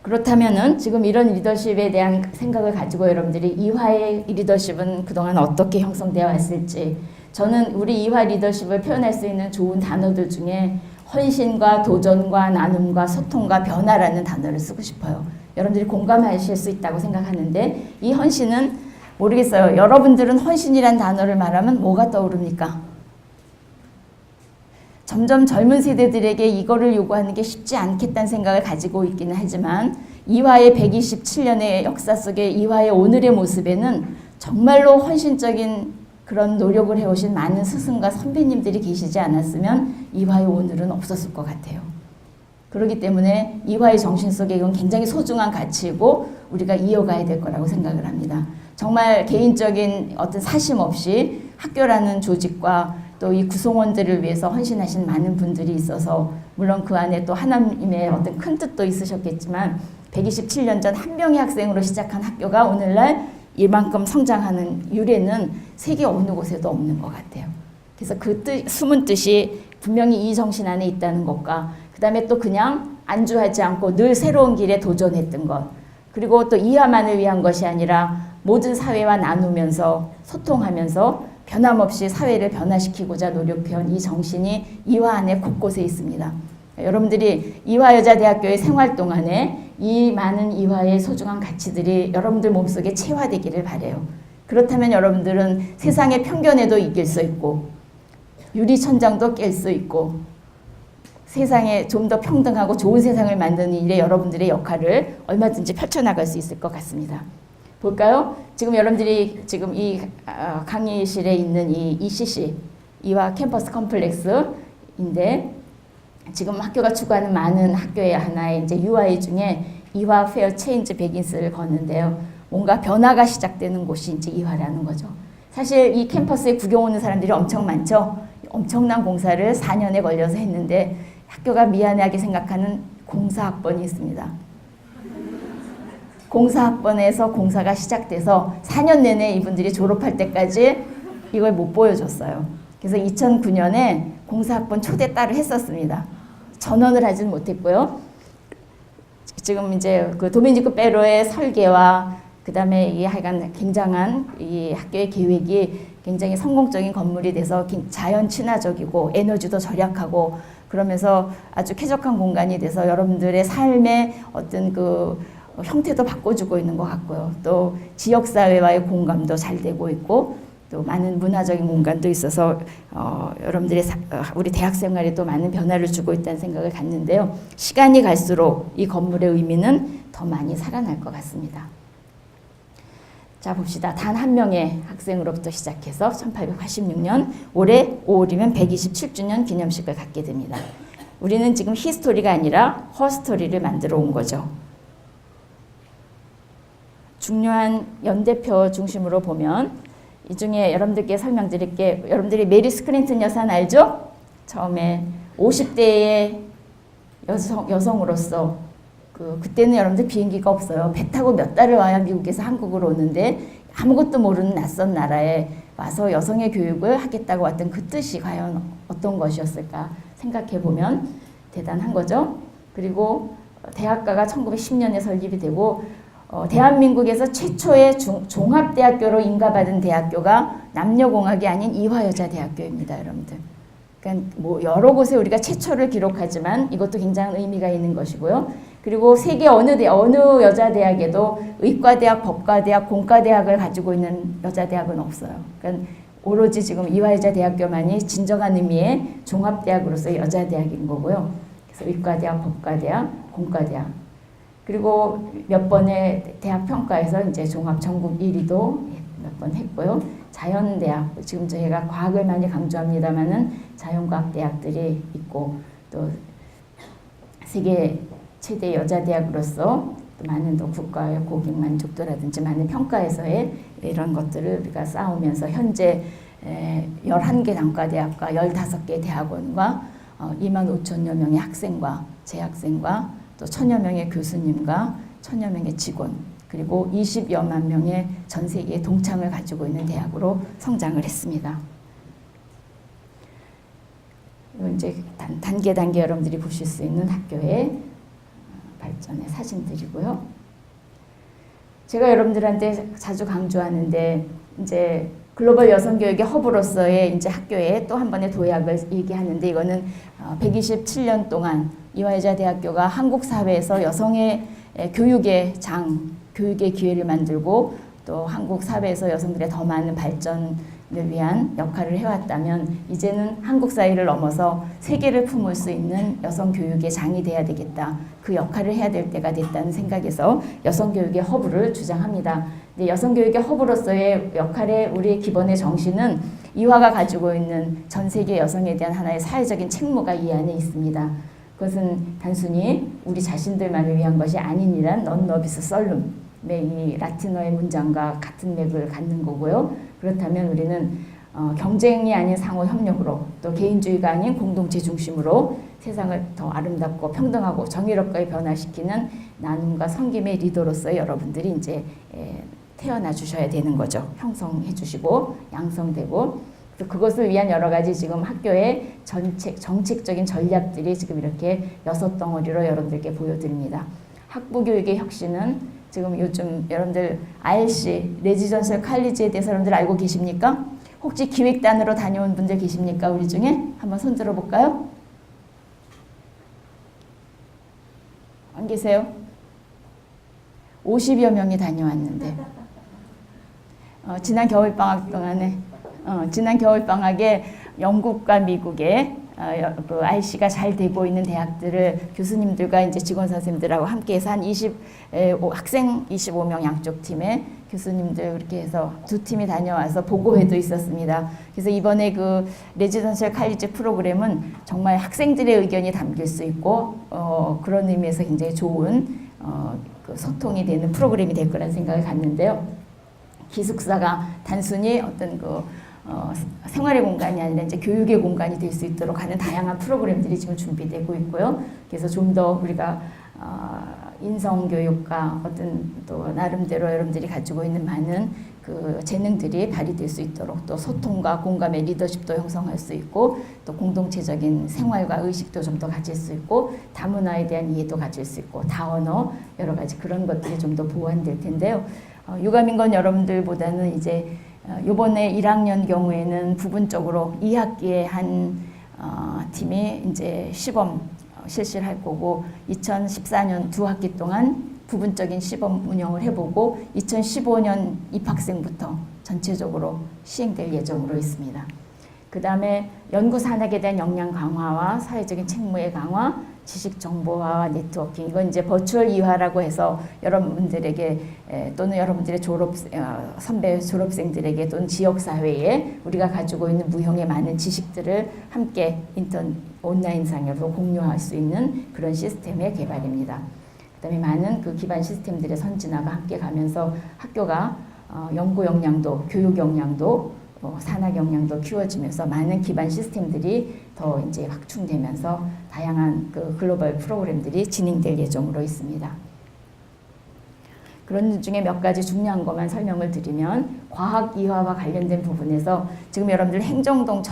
그렇다면은 지금 이런 리더십에 대한 생각을 가지고 여러분들이 이화의 리더십은 그동안 어떻게 형성되어 왔을지 저는 우리 이화 리더십을 표현할 수 있는 좋은 단어들 중에 헌신과 도전과 나눔과 소통과 변화라는 단어를 쓰고 싶어요. 여러분들이 공감하실 수 있다고 생각하는데 이 헌신은 모르겠어요. 여러분들은 헌신이란 단어를 말하면 뭐가 떠오릅니까? 점점 젊은 세대들에게 이거를 요구하는 게 쉽지 않겠다는 생각을 가지고 있기는 하지만 이화의 127년의 역사 속에 이화의 오늘의 모습에는 정말로 헌신적인 그런 노력을 해오신 많은 스승과 선배님들이 계시지 않았으면 이화의 오늘은 없었을 것 같아요. 그렇기 때문에 이화의 정신 속에 이건 굉장히 소중한 가치이고 우리가 이어가야 될 거라고 생각을 합니다. 정말 개인적인 어떤 사심 없이 학교라는 조직과 또 이 구성원들을 위해서 헌신하신 많은 분들이 있어서 물론 그 안에 또 하나님의 어떤 큰 뜻도 있으셨겠지만 127년 전 한 명의 학생으로 시작한 학교가 오늘날 이만큼 성장하는 유래는 세계 어느 곳에도 없는 것 같아요. 그래서 그 숨은 뜻이 분명히 이 정신 안에 있다는 것과 그다음에 또 그냥 안주하지 않고 늘 새로운 길에 도전했던 것, 그리고 또 이하만을 위한 것이 아니라 모든 사회와 나누면서 소통하면서 변함없이 사회를 변화시키고자 노력해온 이 정신이 이화 안에 곳곳에 있습니다. 여러분들이 이화여자대학교의 생활 동안에 이 많은 이화의 소중한 가치들이 여러분들 몸속에 체화되기를 바라요. 그렇다면 여러분들은 세상의 편견에도 이길 수 있고 유리천장도 깰 수 있고 세상에 좀 더 평등하고 좋은 세상을 만드는 일에 여러분들의 역할을 얼마든지 펼쳐나갈 수 있을 것 같습니다. 볼까요? 지금 여러분들이 지금 이 강의실에 있는 이 ECC, 이화 캠퍼스 컴플렉스인데 지금 학교가 추구하는 많은 학교의 하나의 이제 UI 중에 이화 페어 체인지 베긴스를 거는데요. 뭔가 변화가 시작되는 곳이 이제 이화라는 거죠. 사실 이 캠퍼스에 구경 오는 사람들이 엄청 많죠. 엄청난 공사를 4년에 걸려서 했는데 학교가 미안하게 생각하는 공사학번이 있습니다. 공사학번에서 공사가 시작돼서 4년 내내 이분들이 졸업할 때까지 이걸 못 보여줬어요. 그래서 2009년에 공사학번 초대 따를 했었습니다. 전원을 하진 못했고요. 지금 이제 그 도미니코 페로의 설계와 그다음에 이 하여간 굉장한 이 학교의 계획이 굉장히 성공적인 건물이 돼서 자연 친화적이고 에너지도 절약하고 그러면서 아주 쾌적한 공간이 돼서 여러분들의 삶의 어떤 그 형태도 바꿔주고 있는 것 같고요. 또 지역사회와의 공감도 잘 되고 있고 또 많은 문화적인 공간도 있어서 여러분들의 우리 대학 생활에 또 많은 변화를 주고 있다는 생각을 갖는데요. 시간이 갈수록 이 건물의 의미는 더 많이 살아날 것 같습니다. 자 봅시다. 단 한 명의 학생으로부터 시작해서 1886년 올해 5월이면 127주년 기념식을 갖게 됩니다. 우리는 지금 히스토리가 아니라 허스토리를 만들어 온 거죠. 중요한 연대표 중심으로 보면 이 중에 여러분들께 설명드릴게 여러분들이 메리 스크린튼 여사는 알죠? 처음에 50대의 여성으로서 그때는 여러분들 비행기가 없어요. 배 타고 몇 달을 와야 미국에서 한국으로 오는데 아무것도 모르는 낯선 나라에 와서 여성의 교육을 하겠다고 왔던 그 뜻이 과연 어떤 것이었을까 생각해 보면 대단한 거죠. 그리고 대학가가 1910년에 설립이 되고 대한민국에서 최초의 종합대학교로 인가받은 대학교가 남녀공학이 아닌 이화여자대학교입니다, 여러분들. 그러니까 뭐 여러 곳에 우리가 최초를 기록하지만 이것도 굉장한 의미가 있는 것이고요. 그리고 세계 어느 여자대학에도 의과대학, 법과대학, 공과대학을 가지고 있는 여자대학은 없어요. 그러니까 오로지 지금 이화여자대학교만이 진정한 의미의 종합대학으로서의 여자대학인 거고요. 그래서 의과대학, 법과대학, 공과대학. 그리고 몇 번의 대학 평가에서 이제 종합 전국 1위도 몇 번 했고요. 자연대학, 지금 저희가 과학을 많이 강조합니다만은 자연과학 대학들이 있고 또 세계 최대 여자대학으로서 또 많은 또 국가의 고객 만족도라든지 많은 평가에서의 이런 것들을 우리가 쌓으면서 현재 11개 단과대학과 15개 대학원과 2만 5천여 명의 학생과 재학생과 또 1,000여 명의 교수님과 1,000여 명의 직원 그리고 20여만 명의 전 세계의 동창을 가지고 있는 대학으로 성장을 했습니다. 이건 이제 단계 여러분들이 보실 수 있는 학교의 발전의 사진들이고요. 제가 여러분들한테 자주 강조하는데 이제 글로벌 여성교육의 허브로서의 이제 학교에 또 한 번의 도약을 얘기하는데 이거는 127년 동안 이화여자대학교가 한국 사회에서 여성의 교육의 교육의 기회를 만들고 또 한국 사회에서 여성들의 더 많은 발전을 위한 역할을 해왔다면 이제는 한국 사회를 넘어서 세계를 품을 수 있는 여성 교육의 장이 돼야 되겠다. 그 역할을 해야 될 때가 됐다는 생각에서 여성교육의 허브를 주장합니다. 근데 여성교육의 허브로서의 역할의 우리의 기본의 정신은 이화가 가지고 있는 전 세계 여성에 대한 하나의 사회적인 책무가 이 안에 있습니다. 그것은 단순히 우리 자신들만을 위한 것이 아니니란 넌 너비스 썰룸의 이 라틴어의 문장과 같은 맥을 갖는 거고요. 그렇다면 우리는 경쟁이 아닌 상호 협력으로 또 개인주의가 아닌 공동체 중심으로 세상을 더 아름답고 평등하고 정의롭게 변화시키는 나눔과 섬김의 리더로서 여러분들이 이제 태어나 주셔야 되는 거죠. 형성해 주시고 양성되고 그것을 위한 여러 가지 지금 학교의 정책적인 전략들이 지금 이렇게 6덩어리로 여러분들께 보여드립니다. 학부 교육의 혁신은 지금 요즘 여러분들 RC, 레지던셜 칼리지에 대해서 여러분들 알고 계십니까? 혹시 기획단으로 다녀온 분들 계십니까? 우리 중에? 한번 손 들어볼까요? 안 계세요? 50여 명이 다녀왔는데 지난 겨울방학 동안에 지난 겨울방학에 영국과 미국의 그 RC가 잘 되고 있는 대학들을 교수님들과 이제 직원 선생님들하고 함께해서 한 학생 25명 양쪽 팀에 교수님들 그렇게 해서 2팀이 다녀와서 보고회도 있었습니다. 그래서 이번에 그 레지던셜 칼리지 프로그램은 정말 학생들의 의견이 담길 수 있고 그런 의미에서 굉장히 좋은 그 소통이 되는 프로그램이 될 거라는 생각을 갖는데요. 기숙사가 단순히 어떤 생활의 공간이 아니라 이제 교육의 공간이 될 수 있도록 하는 다양한 프로그램들이 지금 준비되고 있고요. 그래서 좀 더 우리가 인성교육과 어떤 또 나름대로 여러분들이 가지고 있는 많은 그 재능들이 발휘될 수 있도록 또 소통과 공감의 리더십도 형성할 수 있고 또 공동체적인 생활과 의식도 좀 더 가질 수 있고 다문화에 대한 이해도 가질 수 있고 다언어 여러 가지 그런 것들이 좀 더 보완될 텐데요. 유감인건 여러분들보다는 이제 요번에 1학년 경우에는 부분적으로 2학기에 한 팀이 이제 시범 실시를 할 거고 2014년 2학기 동안 부분적인 시범 운영을 해보고 2015년 입학생부터 전체적으로 시행될 예정으로 있습니다. 그 다음에 연구 산학에 대한 역량 강화와 사회적인 책무의 강화, 지식 정보화와 네트워킹 이건 이제 버추얼 이화라고 해서 여러분들에게 또는 여러분들의 선배 졸업생들에게 또는 지역 사회에 우리가 가지고 있는 무형의 많은 지식들을 함께 온라인상으로 공유할 수 있는 그런 시스템의 개발입니다. 그다음에 많은 그 기반 시스템들의 선진화가 함께 가면서 학교가 연구 역량도 교육 역량도 산학 역량도 키워지면서 많은 기반 시스템들이 더 이제 확충되면서 다양한 그 글로벌 프로그램들이 진행될 예정으로 있습니다. 그런 중에 몇 가지 중요한 것만 설명을 드리면 과학 이화와 관련된 부분에서 지금 여러분들 행정동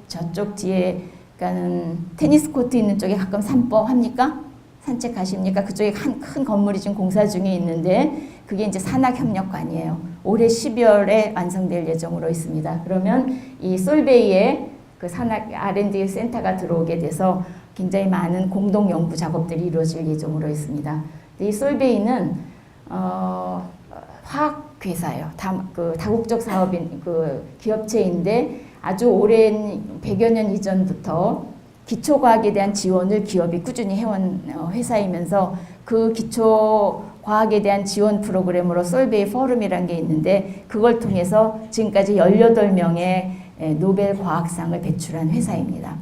저쪽 뒤에 가는 테니스 코트 있는 쪽에 가끔 산법 합니까? 산책하십니까? 그쪽에 큰 건물이 지금 공사 중에 있는데 그게 이제 산학협력관이에요. 올해 12월에 완성될 예정으로 있습니다. 그러면 이 솔베이에 그 산학 R&D 센터가 들어오게 돼서 굉장히 많은 공동 연구 작업들이 이루어질 예정으로 있습니다. 이 솔베이는 화학 회사예요. 다국적 사업인 그 기업체인데 아주 오랜 100여 년 이전부터 기초과학에 대한 지원을 기업이 꾸준히 해온 회사이면서 그 기초과학에 대한 지원 프로그램으로 솔베이 포럼이라는 게 있는데 그걸 통해서 지금까지 18명의 노벨 과학상을 배출한 회사입니다.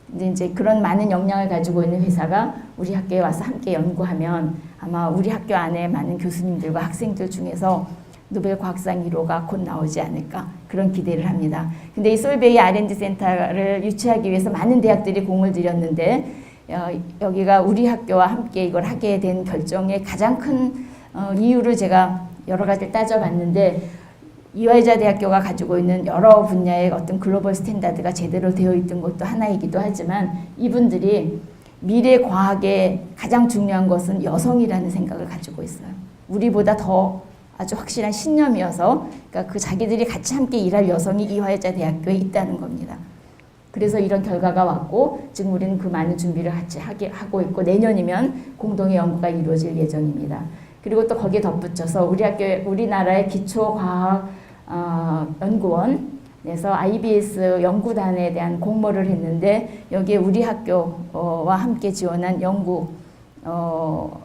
근데 이제 그런 많은 역량을 가지고 있는 회사가 우리 학교에 와서 함께 연구하면 아마 우리 학교 안에 많은 교수님들과 학생들 중에서 노벨 과학상 1호가 곧 나오지 않을까 그런 기대를 합니다. 근데 이 솔베이 R&D 센터를 유치하기 위해서 많은 대학들이 공을 들였는데 여기가 우리 학교와 함께 이걸 하게 된 결정의 가장 큰 이유를 제가 여러 가지를 따져봤는데 이화여자 대학교가 가지고 있는 여러 분야의 어떤 글로벌 스탠다드가 제대로 되어 있던 것도 하나이기도 하지만 이분들이 미래 과학의 가장 중요한 것은 여성이라는 생각을 가지고 있어요. 우리보다 더 아주 확실한 신념이어서 그러니까 그 자기들이 같이 함께 일할 여성이 이화여자 대학교에 있다는 겁니다. 그래서 이런 결과가 왔고 지금 우리는 그 많은 준비를 같이 하고 있고 내년이면 공동의 연구가 이루어질 예정입니다. 그리고 또 거기에 덧붙여서 우리나라의 기초과학 연구원에서 IBS 연구단에 대한 공모를 했는데 여기에 우리 학교와 함께 지원한 영국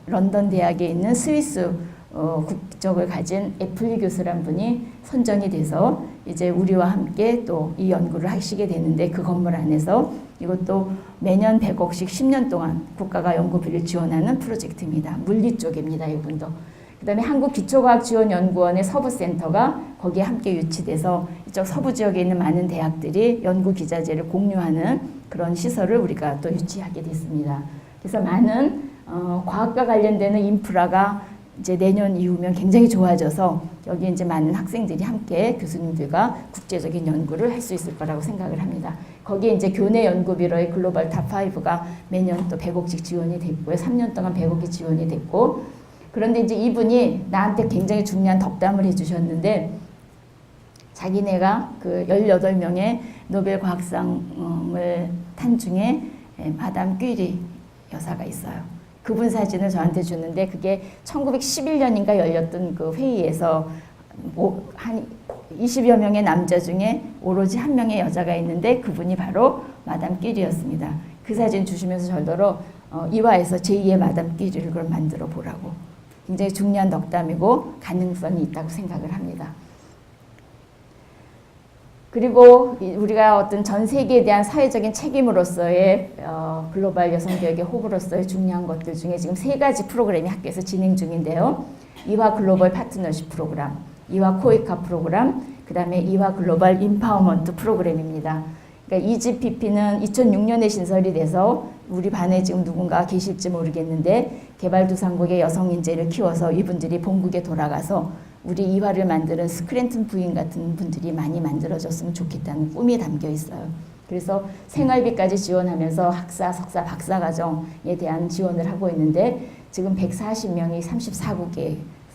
런던 대학에 있는 스위스 국적을 가진 애플리 교수란 분이 선정이 돼서 이제 우리와 함께 또 이 연구를 하시게 되는데 그 건물 안에서 이것도 매년 100억씩 10년 동안 국가가 연구비를 지원하는 프로젝트입니다. 물리 쪽입니다. 이분도. 그 다음에 한국기초과학지원연구원의 서부센터가 거기에 함께 유치돼서 이쪽 서부 지역에 있는 많은 대학들이 연구 기자재를 공유하는 그런 시설을 우리가 또 유치하게 됐습니다. 그래서 많은 과학과 관련되는 인프라가 이제 내년 이후면 굉장히 좋아져서 여기 이제 많은 학생들이 함께 교수님들과 국제적인 연구를 할 수 있을 거라고 생각을 합니다. 거기에 이제 교내 연구비로의 글로벌 탑5가 매년 또 100억씩 지원이 됐고요. 3년 동안 100억이 지원이 됐고, 그런데 이제 이분이 나한테 굉장히 중요한 덕담을 해주셨는데, 자기네가 그 18명의 노벨 과학상을 탄 중에 마담 퀴리 여사가 있어요. 그분 사진을 저한테 주는데, 그게 1911년인가 열렸던 그 회의에서 한 20여 명의 남자 중에 오로지 한 명의 여자가 있는데, 그분이 바로 마담 퀴리였습니다. 그 사진 주시면서 절더러 이화에서 제2의 마담 퀴리를 그럼 만들어 보라고, 굉장히 중요한 덕담이고 가능성이 있다고 생각을 합니다. 그리고 우리가 어떤 전 세계에 대한 사회적인 책임으로서의 글로벌 여성교육의 호구로서의 중요한 것들 중에 지금 3가지 프로그램이 학교에서 진행 중인데요. 이화 글로벌 파트너십 프로그램, 이화 코이카 프로그램, 그 다음에 이화 글로벌 임파워먼트 프로그램입니다. 그러니까 EGPP는 2006년에 신설이 돼서 우리 반에 지금 누군가 계실지 모르겠는데, 개발도상국의 여성 인재를 키워서 이분들이 본국에 돌아가서 우리 이화를 만드는 스크랜튼 부인 같은 분들이 많이 만들어졌으면 좋겠다는 꿈이 담겨 있어요. 그래서 생활비까지 지원하면서 학사, 석사, 박사 과정에 대한 지원을 하고 있는데, 지금 140명이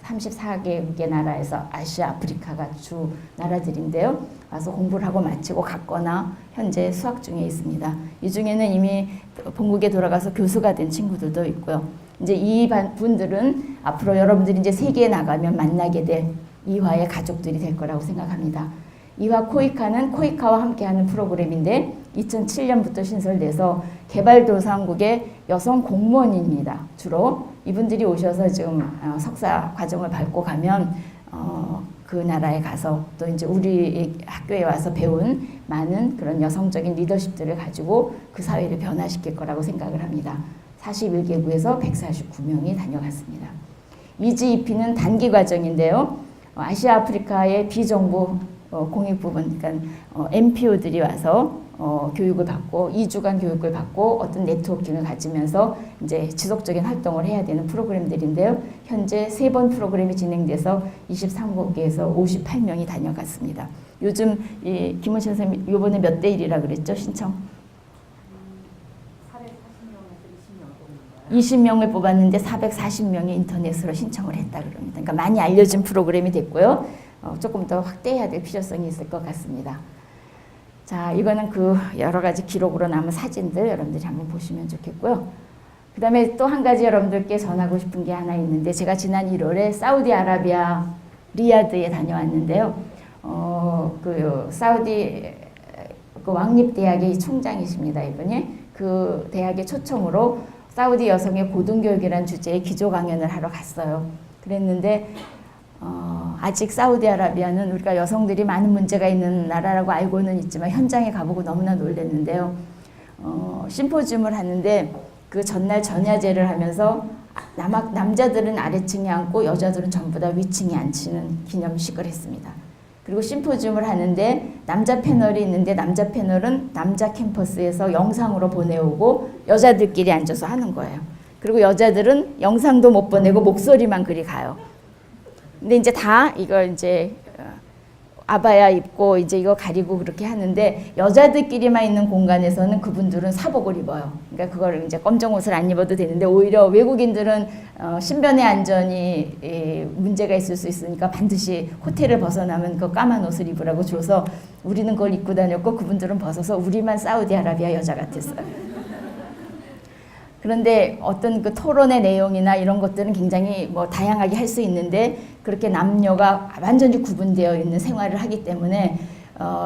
34개국의 나라에서 아시아, 아프리카가 주 나라들인데요. 와서 공부를 하고 마치고 갔거나 현재 수학 중에 있습니다. 이 중에는 이미 본국에 돌아가서 교수가 된 친구들도 있고요. 이제 이 분들은 앞으로 여러분들이 이제 세계에 나가면 만나게 될 이화의 가족들이 될 거라고 생각합니다. 이화 코이카는 코이카와 함께하는 프로그램인데 2007년부터 신설돼서 개발도상국의 여성 공무원입니다. 주로 이분들이 오셔서 지금 석사 과정을 밟고 가면 그 나라에 가서 또 이제 우리 학교에 와서 배운 많은 그런 여성적인 리더십들을 가지고 그 사회를 변화시킬 거라고 생각을 합니다. 41개국에서 149명이 다녀갔습니다. EGEP는 단기 과정인데요. 아시아 아프리카의 비정부 공익 부분, 그러니까 NPO들이 와서 교육을 받고 2주간 교육을 받고 어떤 네트워킹을 가지면서 이제 지속적인 활동을 해야 되는 프로그램들인데요. 현재 3번 프로그램이 진행돼서 23개국에서 58명이 다녀갔습니다. 요즘 이 김원신 선생님 이번에 몇 대 1이라 그랬죠? 신청? 20명을 뽑았는데 440명이 인터넷으로 신청을 했다 그럽니다. 그러니까 많이 알려진 프로그램이 됐고요. 조금 더 확대해야 될 필요성이 있을 것 같습니다. 자, 이거는 그 여러 가지 기록으로 남은 사진들 여러분들이 한번 보시면 좋겠고요. 그 다음에 또 한 가지 여러분들께 전하고 싶은 게 하나 있는데, 제가 지난 1월에 사우디아라비아 리야드에 다녀왔는데요. 그 사우디 그 왕립대학의 총장이십니다, 이분이. 그 대학의 초청으로 사우디 여성의 고등교육이라는 주제의 기조 강연을 하러 갔어요. 그랬는데 아직 사우디아라비아는 우리가 여성들이 많은 문제가 있는 나라라고 알고는 있지만 현장에 가보고 너무나 놀랐는데요. 심포지움을 하는데 그 전날 전야제를 하면서 남자들은 아래층에 앉고 여자들은 전부 다 위층에 앉히는 기념식을 했습니다. 그리고 심포지움을 하는데 남자 패널이 있는데 남자 패널은 남자 캠퍼스에서 영상으로 보내오고 여자들끼리 앉아서 하는 거예요. 그리고 여자들은 영상도 못 보내고 목소리만 그리 가요. 근데 이제 다 이거 이제 아바야 입고 이제 이거 가리고 그렇게 하는데, 여자들끼리만 있는 공간에서는 그분들은 사복을 입어요. 그러니까 그걸 이제 검정 옷을 안 입어도 되는데, 오히려 외국인들은 신변의 안전이 문제가 있을 수 있으니까 반드시 호텔을 벗어나면 그 까만 옷을 입으라고 줘서 우리는 그걸 입고 다녔고 그분들은 벗어서 우리만 사우디아라비아 여자 같았어요. 그런데 어떤 그 토론의 내용이나 이런 것들은 굉장히 뭐 다양하게 할 수 있는데, 그렇게 남녀가 완전히 구분되어 있는 생활을 하기 때문에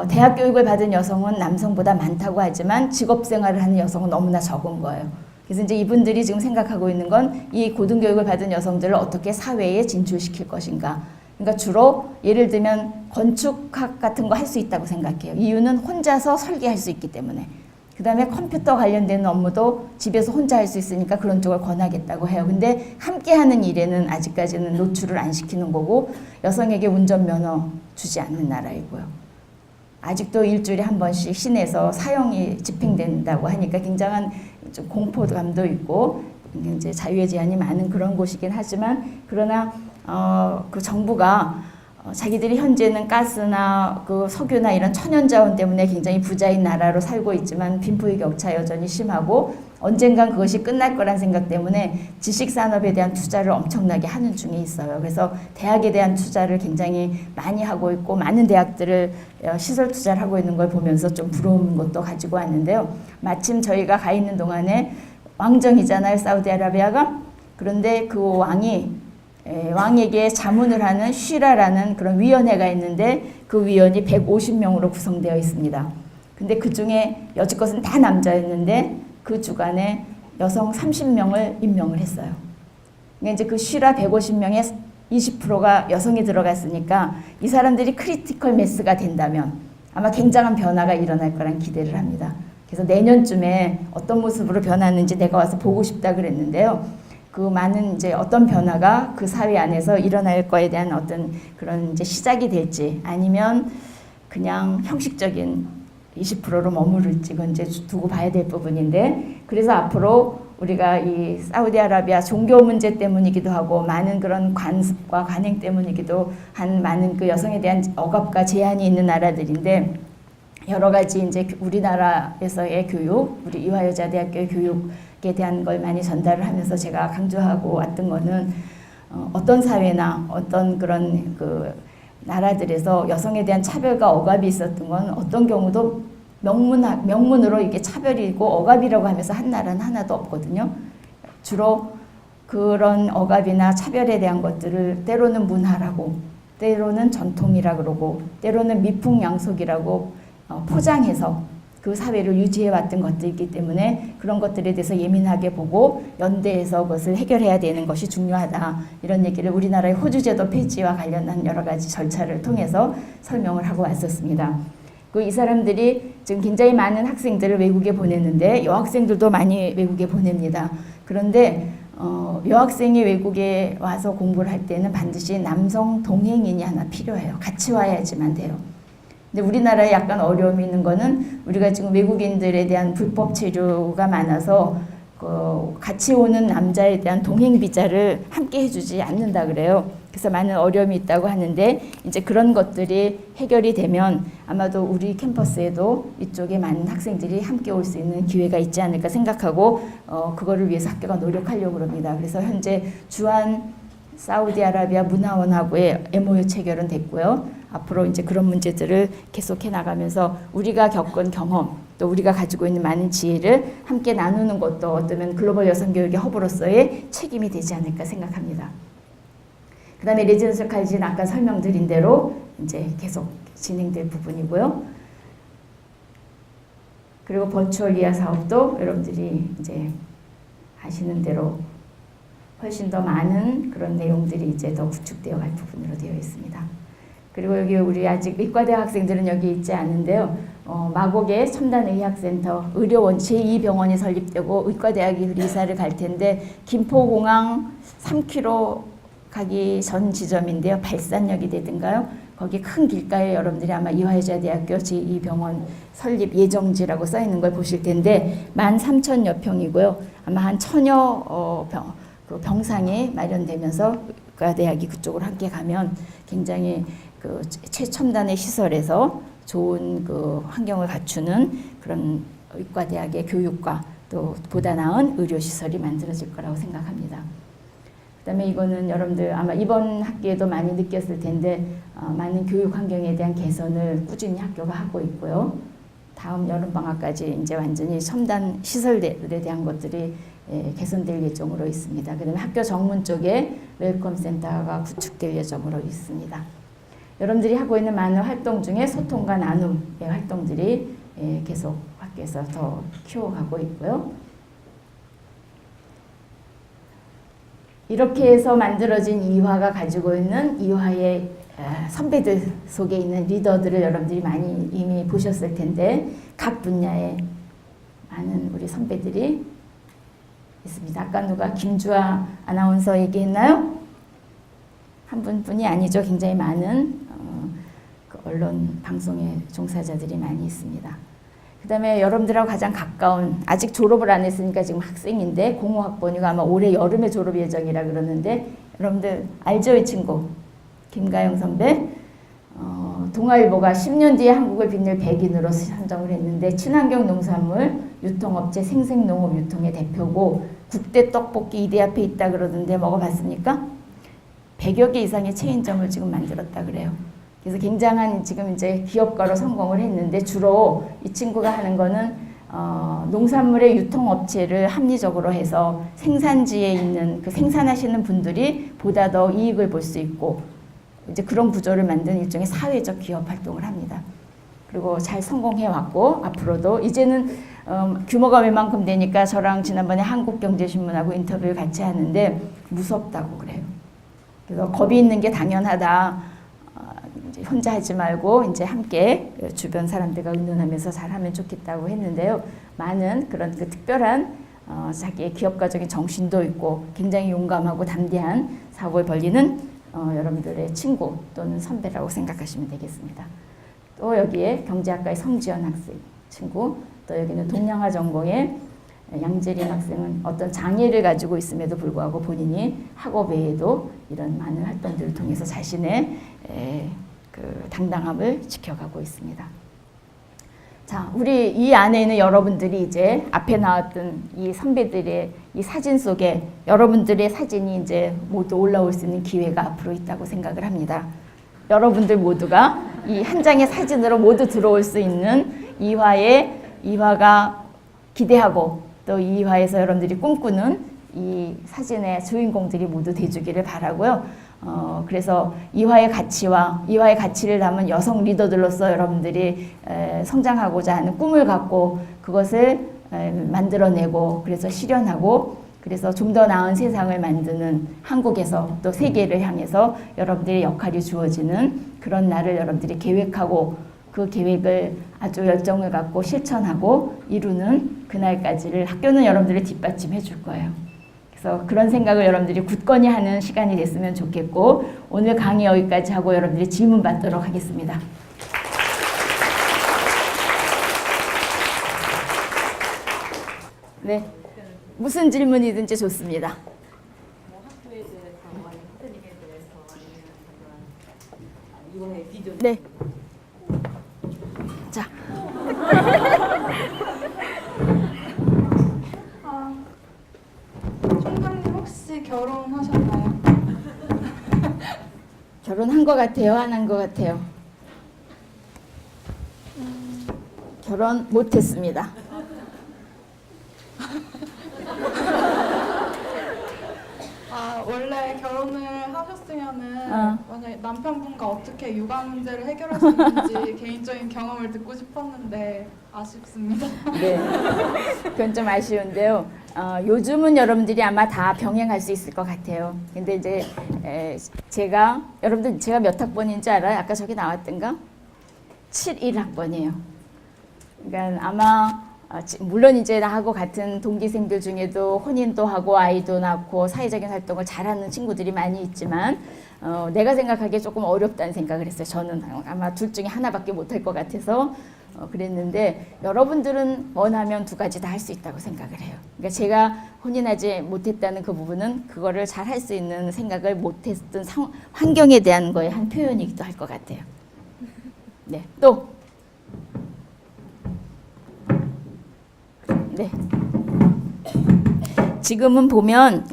대학 교육을 받은 여성은 남성보다 많다고 하지만 직업 생활을 하는 여성은 너무나 적은 거예요. 그래서 이제 이분들이 지금 생각하고 있는 건 이 고등교육을 받은 여성들을 어떻게 사회에 진출시킬 것인가. 그러니까 주로 예를 들면 건축학 같은 거 할 수 있다고 생각해요. 이유는 혼자서 설계할 수 있기 때문에. 그 다음에 컴퓨터 관련된 업무도 집에서 혼자 할 수 있으니까 그런 쪽을 권하겠다고 해요. 근데 함께 하는 일에는 아직까지는 노출을 안 시키는 거고, 여성에게 운전면허 주지 않는 나라이고요. 아직도 일주일에 한 번씩 시내에서 사형이 집행된다고 하니까 굉장한 좀 공포감도 있고, 이제 자유의 제한이 많은 그런 곳이긴 하지만 그러나 그 정부가 자기들이 현재는 가스나 그 석유나 이런 천연자원 때문에 굉장히 부자인 나라로 살고 있지만 빈부의 격차 여전히 심하고 언젠간 그것이 끝날 거란 생각 때문에 지식산업에 대한 투자를 엄청나게 하는 중에 있어요. 그래서 대학에 대한 투자를 굉장히 많이 하고 있고 많은 대학들을 시설 투자를 하고 있는 걸 보면서 좀 부러운 것도 가지고 왔는데요. 마침 저희가 가 있는 동안에 왕정이잖아요, 사우디아라비아가. 그런데 그 왕에게 자문을 하는 쉬라라는 그런 위원회가 있는데 그 위원이 150명으로 구성되어 있습니다. 근데 그 중에 여지껏은 다 남자였는데 그 주간에 여성 30명을 임명을 했어요. 그러니까 이제 그 쉬라 150명에 20%가 여성이 들어갔으니까 이 사람들이 크리티컬 매스가 된다면 아마 굉장한 변화가 일어날 거란 기대를 합니다. 그래서 내년쯤에 어떤 모습으로 변하는지 내가 와서 보고 싶다 그랬는데요. 그 많은 이제 어떤 변화가 그 사회 안에서 일어날 거에 대한 어떤 그런 이제 시작이 될지 아니면 그냥 형식적인 20%로 머무를지 그건 이제 두고 봐야 될 부분인데 그래서 앞으로 우리가 이 사우디아라비아 종교 문제 때문이기도 하고 많은 그런 관습과 관행 때문이기도 한 많은 그 여성에 대한 억압과 제한이 있는 나라들인데 여러 가지 이제 우리나라에서의 교육, 우리 이화여자대학교의 교육에 대한 걸 많이 전달을 하면서 제가 강조하고 왔던 거는 어떤 사회나 어떤 그런 그 나라들에서 여성에 대한 차별과 억압이 있었던 건 어떤 경우도 명문으로 이게 차별이고 억압이라고 하면서 한 나라는 하나도 없거든요. 주로 그런 억압이나 차별에 대한 것들을 때로는 문화라고, 때로는 전통이라 그러고, 때로는 미풍양속이라고 포장해서 그 사회를 유지해 왔던 것들이 있기 때문에 그런 것들에 대해서 예민하게 보고 연대해서 그것을 해결해야 되는 것이 중요하다. 이런 얘기를 우리나라의 호주제도 폐지와 관련한 여러 가지 절차를 통해서 설명을 하고 왔었습니다. 이 사람들이 지금 굉장히 많은 학생들을 외국에 보냈는데 여학생들도 많이 외국에 보냅니다. 그런데 여학생이 외국에 와서 공부를 할 때는 반드시 남성 동행인이 하나 필요해요. 같이 와야지만 돼요. 근데 우리나라에 약간 어려움이 있는 거는 우리가 지금 외국인들에 대한 불법 체류가 많아서 같이 오는 남자에 대한 동행 비자를 함께 해주지 않는다 그래요. 그래서 많은 어려움이 있다고 하는데 이제 그런 것들이 해결이 되면 아마도 우리 캠퍼스에도 이쪽에 많은 학생들이 함께 올 수 있는 기회가 있지 않을까 생각하고 그거를 위해서 학교가 노력하려고 합니다. 그래서 현재 주한 사우디아라비아 문화원하고의 MOU 체결은 됐고요. 앞으로 이제 그런 문제들을 계속해 나가면서 우리가 겪은 경험 또 우리가 가지고 있는 많은 지혜를 함께 나누는 것도 어쩌면 글로벌 여성교육의 허브로서의 책임이 되지 않을까 생각합니다. 그 다음에 레지던셜 칼리지는 아까 설명드린 대로 이제 계속 진행될 부분이고요. 그리고 버추얼 이하 사업도 여러분들이 이제 아시는 대로 훨씬 더 많은 그런 내용들이 이제 더 구축되어 갈 부분으로 되어 있습니다. 그리고 여기 우리 아직 의과대 학생들은 여기 있지 않은데요. 마곡의 첨단의학센터 의료원 제2병원이 설립되고 의과대학이 이사를 갈 텐데 김포공항 3km 가기 전 지점인데요. 발산역이 되든가요. 거기 큰 길가에 여러분들이 아마 이화여자대학교 제2병원 설립 예정지라고 써 있는 걸 보실 텐데 13,000여 평이고요. 아마 한 1,000여 병상이 마련되면서 의과대학이 그쪽으로 함께 가면 굉장히 그 최첨단의 시설에서 좋은 그 환경을 갖추는 그런 의과대학의 교육과 또 보다 나은 의료시설이 만들어질 거라고 생각합니다. 그 다음에 이거는 여러분들 아마 이번 학기에도 많이 느꼈을 텐데 많은 교육 환경에 대한 개선을 꾸준히 학교가 하고 있고요. 다음 여름방학까지 이제 완전히 첨단 시설들에 대한 것들이 개선될 예정으로 있습니다. 그 다음에 학교 정문 쪽에 웰컴 센터가 구축될 예정으로 있습니다. 여러분들이 하고 있는 많은 활동 중에 소통과 나눔의 활동들이 계속 학교에서 더 키워가고 있고요. 이렇게 해서 만들어진 이화가 가지고 있는 이화의 선배들 속에 있는 리더들을 여러분들이 많이 이미 보셨을 텐데 각 분야에 많은 우리 선배들이 있습니다. 아까 누가 김주아 아나운서 얘기했나요? 한 분뿐이 아니죠. 굉장히 많은 그 언론 방송의 종사자들이 많이 있습니다. 그다음에 여러분들하고 가장 가까운 아직 졸업을 안 했으니까 지금 학생인데 공호학번이고 아마 올해 여름에 졸업 예정이라 그러는데 여러분들 알죠? 이 친구 김가영 선배. 동아일보가 10년 뒤에 한국을 빛낼 백인으로 선정을 했는데 친환경 농산물 유통업체 생생농업 유통의 대표고 국대 떡볶이 이대 앞에 있다 그러던데 먹어봤습니까? 100여 개 이상의 체인점을 지금 만들었다 그래요. 그래서 굉장한 지금 이제 기업가로 성공을 했는데 주로 이 친구가 하는 거는 농산물의 유통업체를 합리적으로 해서 생산지에 있는 그 생산하시는 분들이 보다 더 이익을 볼 수 있고 이제 그런 구조를 만드는 일종의 사회적 기업 활동을 합니다. 그리고 잘 성공해 왔고 앞으로도 이제는 규모가 웬만큼 되니까 저랑 지난번에 한국경제신문하고 인터뷰를 같이 하는데 무섭다고 그래요. 그래서 겁이 있는 게 당연하다. 이제 혼자 하지 말고 이제 함께 주변 사람들과 의논하면서 잘하면 좋겠다고 했는데요. 많은 그런 그 특별한 자기의 기업가적인 정신도 있고 굉장히 용감하고 담대한 사고를 벌리는 여러분들의 친구 또는 선배라고 생각하시면 되겠습니다. 또 여기에 경제학과의 성지연 학생 친구, 또 여기는 동양화 전공의 양재린 학생은 어떤 장애를 가지고 있음에도 불구하고 본인이 학업 외에도 이런 많은 활동들을 통해서 자신의 그 당당함을 지켜가고 있습니다. 자, 우리 이 안에 있는 여러분들이 이제 앞에 나왔던 이 선배들의 이 사진 속에 여러분들의 사진이 이제 모두 올라올 수 있는 기회가 앞으로 있다고 생각을 합니다. 여러분들 모두가 이 한 장의 사진으로 모두 들어올 수 있는 이화가 기대하고 또 이화에서 여러분들이 꿈꾸는 이 사진의 주인공들이 모두 돼주기를 바라고요. 그래서 이화의 가치를 담은 여성 리더들로서 여러분들이 성장하고자 하는 꿈을 갖고 그것을 만들어내고 그래서 실현하고 그래서 좀 더 나은 세상을 만드는 한국에서 또 세계를 향해서 여러분들의 역할이 주어지는 그런 날을 여러분들이 계획하고 그 계획을 아주 열정을 갖고 실천하고 이루는 그날까지를 학교는 여러분들을 뒷받침해 줄 거예요. 그래서 그런 생각을 여러분들이 굳건히 하는 시간이 됐으면 좋겠고 오늘 강의 여기까지 하고 여러분들이 질문 받도록 하겠습니다. 네, 무슨 질문이든지 좋습니다. 네. 자. 총장님 혹시 결혼하셨나요? 결혼한 것 같아요? 안 한 것 같아요? 결혼 못했습니다. 원래 결혼을 하셨으면은 어. 만약에 남편분과 어떻게 육아 문제를 해결할 수 있는지 개인적인 경험을 듣고 싶었는데 아쉽습니다. 네, 그건 좀 아쉬운데요. 요즘은 여러분들이 아마 다 병행할 수 있을 것 같아요. 근데 이제 여러분들 제가 몇 학번인지 알아요? 아까 저기 나왔던가? 71학번이에요. 그러니까 아마 물론 이제 나하고 같은 동기생들 중에도 혼인도 하고 아이도 낳고 사회적인 활동을 잘하는 친구들이 많이 있지만 내가 생각하기에 조금 어렵다는 생각을 했어요. 저는 아마 둘 중에 하나밖에 못할 것 같아서 그랬는데 여러분들은 원하면 두 가지 다 할 수 있다고 생각을 해요. 그러니까 제가 혼인하지 못했다는 그 부분은 그거를 잘 할 수 있는 생각을 못했던 환경에 대한 거의 한 표현이기도 할 것 같아요. 네, 또 네. 지금은 보면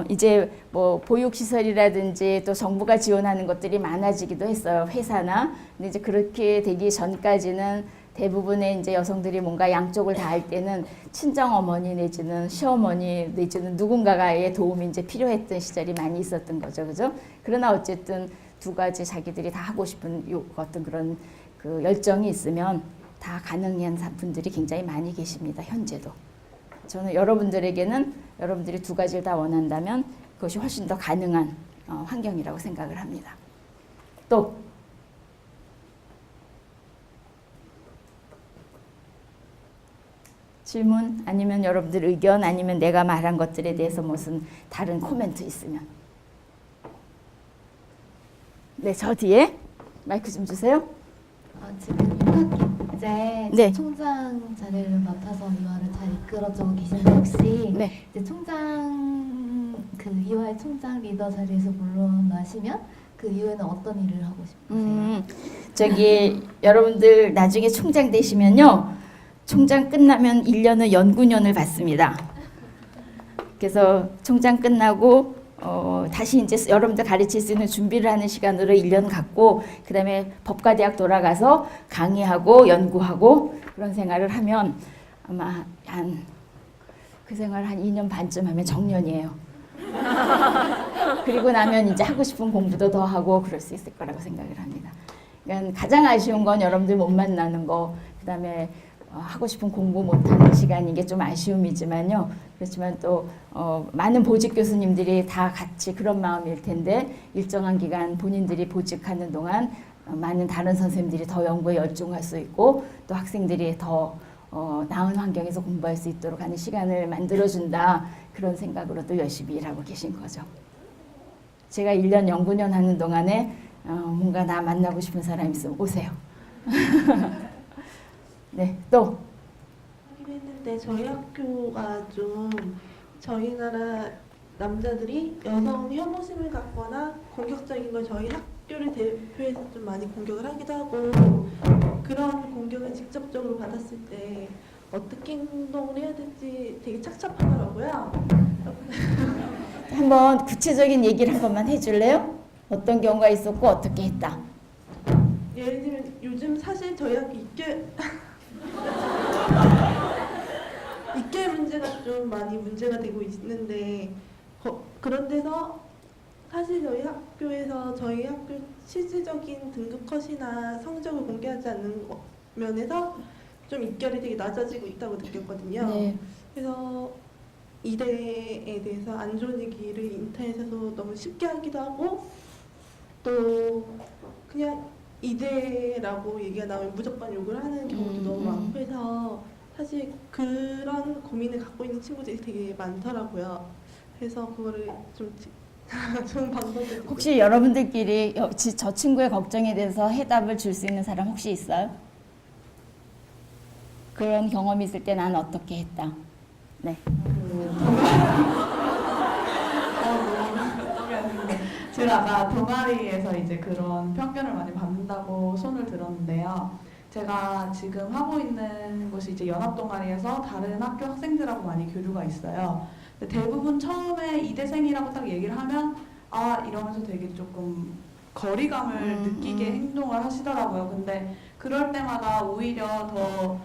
이제 뭐 보육시설이라든지 또 정부가 지원하는 것들이 많아지기도 했어요. 회사나. 근데 이제 그렇게 되기 전까지는 대부분의 이제 여성들이 뭔가 양쪽을 다 할 때는 친정 어머니 내지는 시어머니 내지는 누군가의 도움이 이제 필요했던 시절이 많이 있었던 거죠, 그죠? 그러나 어쨌든 두 가지 자기들이 다 하고 싶은 어떤 그런 그 열정이 있으면 다 가능한 분들이 굉장히 많이 계십니다, 현재도. 저는 여러분들에게는 여러분들이 두 가지를 다 원한다면 그것이 훨씬 더 가능한 환경이라고 생각을 합니다. 또 질문 아니면 여러분들 의견 아니면 내가 말한 것들에 대해서 무슨 다른 코멘트 있으면 네, 저 뒤에 마이크 좀 주세요. 지금 이제 네. 총장 자리를 맡아서 이화를 잘 이끌어주고 계신데 혹시 네. 이제 이화의 총장 리더 자리에서 물러나시면 그 이후에는 어떤 일을 하고 싶으세요? 저기 여러분들 나중에 총장 되시면요. 총장 끝나면 1년은 연구년을 받습니다. 그래서 총장 끝나고 다시 이제 여러분들 가르칠 수 있는 준비를 하는 시간으로 1년 갖고 그다음에 법과대학 돌아가서 강의하고 연구하고 그런 생활을 하면 아마 그 생활 한 2년 반쯤 하면 정년이에요. 그리고 나면 이제 하고 싶은 공부도 더 하고 그럴 수 있을 거라고 생각을 합니다. 그러니까 가장 아쉬운 건 여러분들 못 만나는 거, 그다음에 하고 싶은 공부 못하는 시간인 게 좀 아쉬움이지만요. 그렇지만 또 많은 보직 교수님들이 다 같이 그런 마음일 텐데 일정한 기간 본인들이 보직하는 동안 많은 다른 선생님들이 더 연구에 열중할 수 있고 또 학생들이 더 나은 환경에서 공부할 수 있도록 하는 시간을 만들어준다. 그런 생각으로 또 열심히 일하고 계신 거죠. 제가 1년 연구년 하는 동안에 뭔가 나 만나고 싶은 사람 있으면 오세요. 네, 또 하긴 했는데 저희 학교가 좀 저희 나라 남자들이 여성 혐오심을 갖거나 공격적인 걸 저희 학교를 대표해서 좀 많이 공격을 하기도 하고 그런 공격을 직접적으로 받았을 때 어떻게 행동을 해야 될지 되게 착잡하더라고요. 한번 구체적인 얘기를 한 번만 해줄래요? 어떤 경우가 있었고 어떻게 했다. 예를 들면 요즘 사실 저희 학교 입결 문제가 좀 많이 문제가 되고 있는데 그런 데서 사실 저희 학교에서 저희 학교 실질적인 등급 컷이나 성적을 공개하지 않는 면에서 좀 입결이 되게 낮아지고 있다고 느꼈거든요. 네. 그래서 이대에 대해서 안 좋은 얘기를 인터넷에서 너무 쉽게 하기도 하고 또 그냥 이대라고 얘기가 나오면 무조건 욕을 하는 경우도 너무 많고 해서 사실 그런 고민을 갖고 있는 친구들이 되게 많더라고요. 그래서 그거를 좀 좋은 방법을 혹시 여러분들끼리 저 친구의 걱정에 대해서 해답을 줄 수 있는 사람 혹시 있어요? 그런 경험이 있을 때 난 어떻게 했다. 네. 제가 아까 동아리에서 이제 그런 편견을 많이 받는다고 손을 들었는데요. 제가 지금 하고 있는 곳이 이제 연합 동아리에서 다른 학교 학생들하고 많이 교류가 있어요. 근데 대부분 처음에 이대생이라고 딱 얘기를 하면 이러면서 되게 조금 거리감을 느끼게 행동을 하시더라고요. 근데 그럴 때마다 오히려 더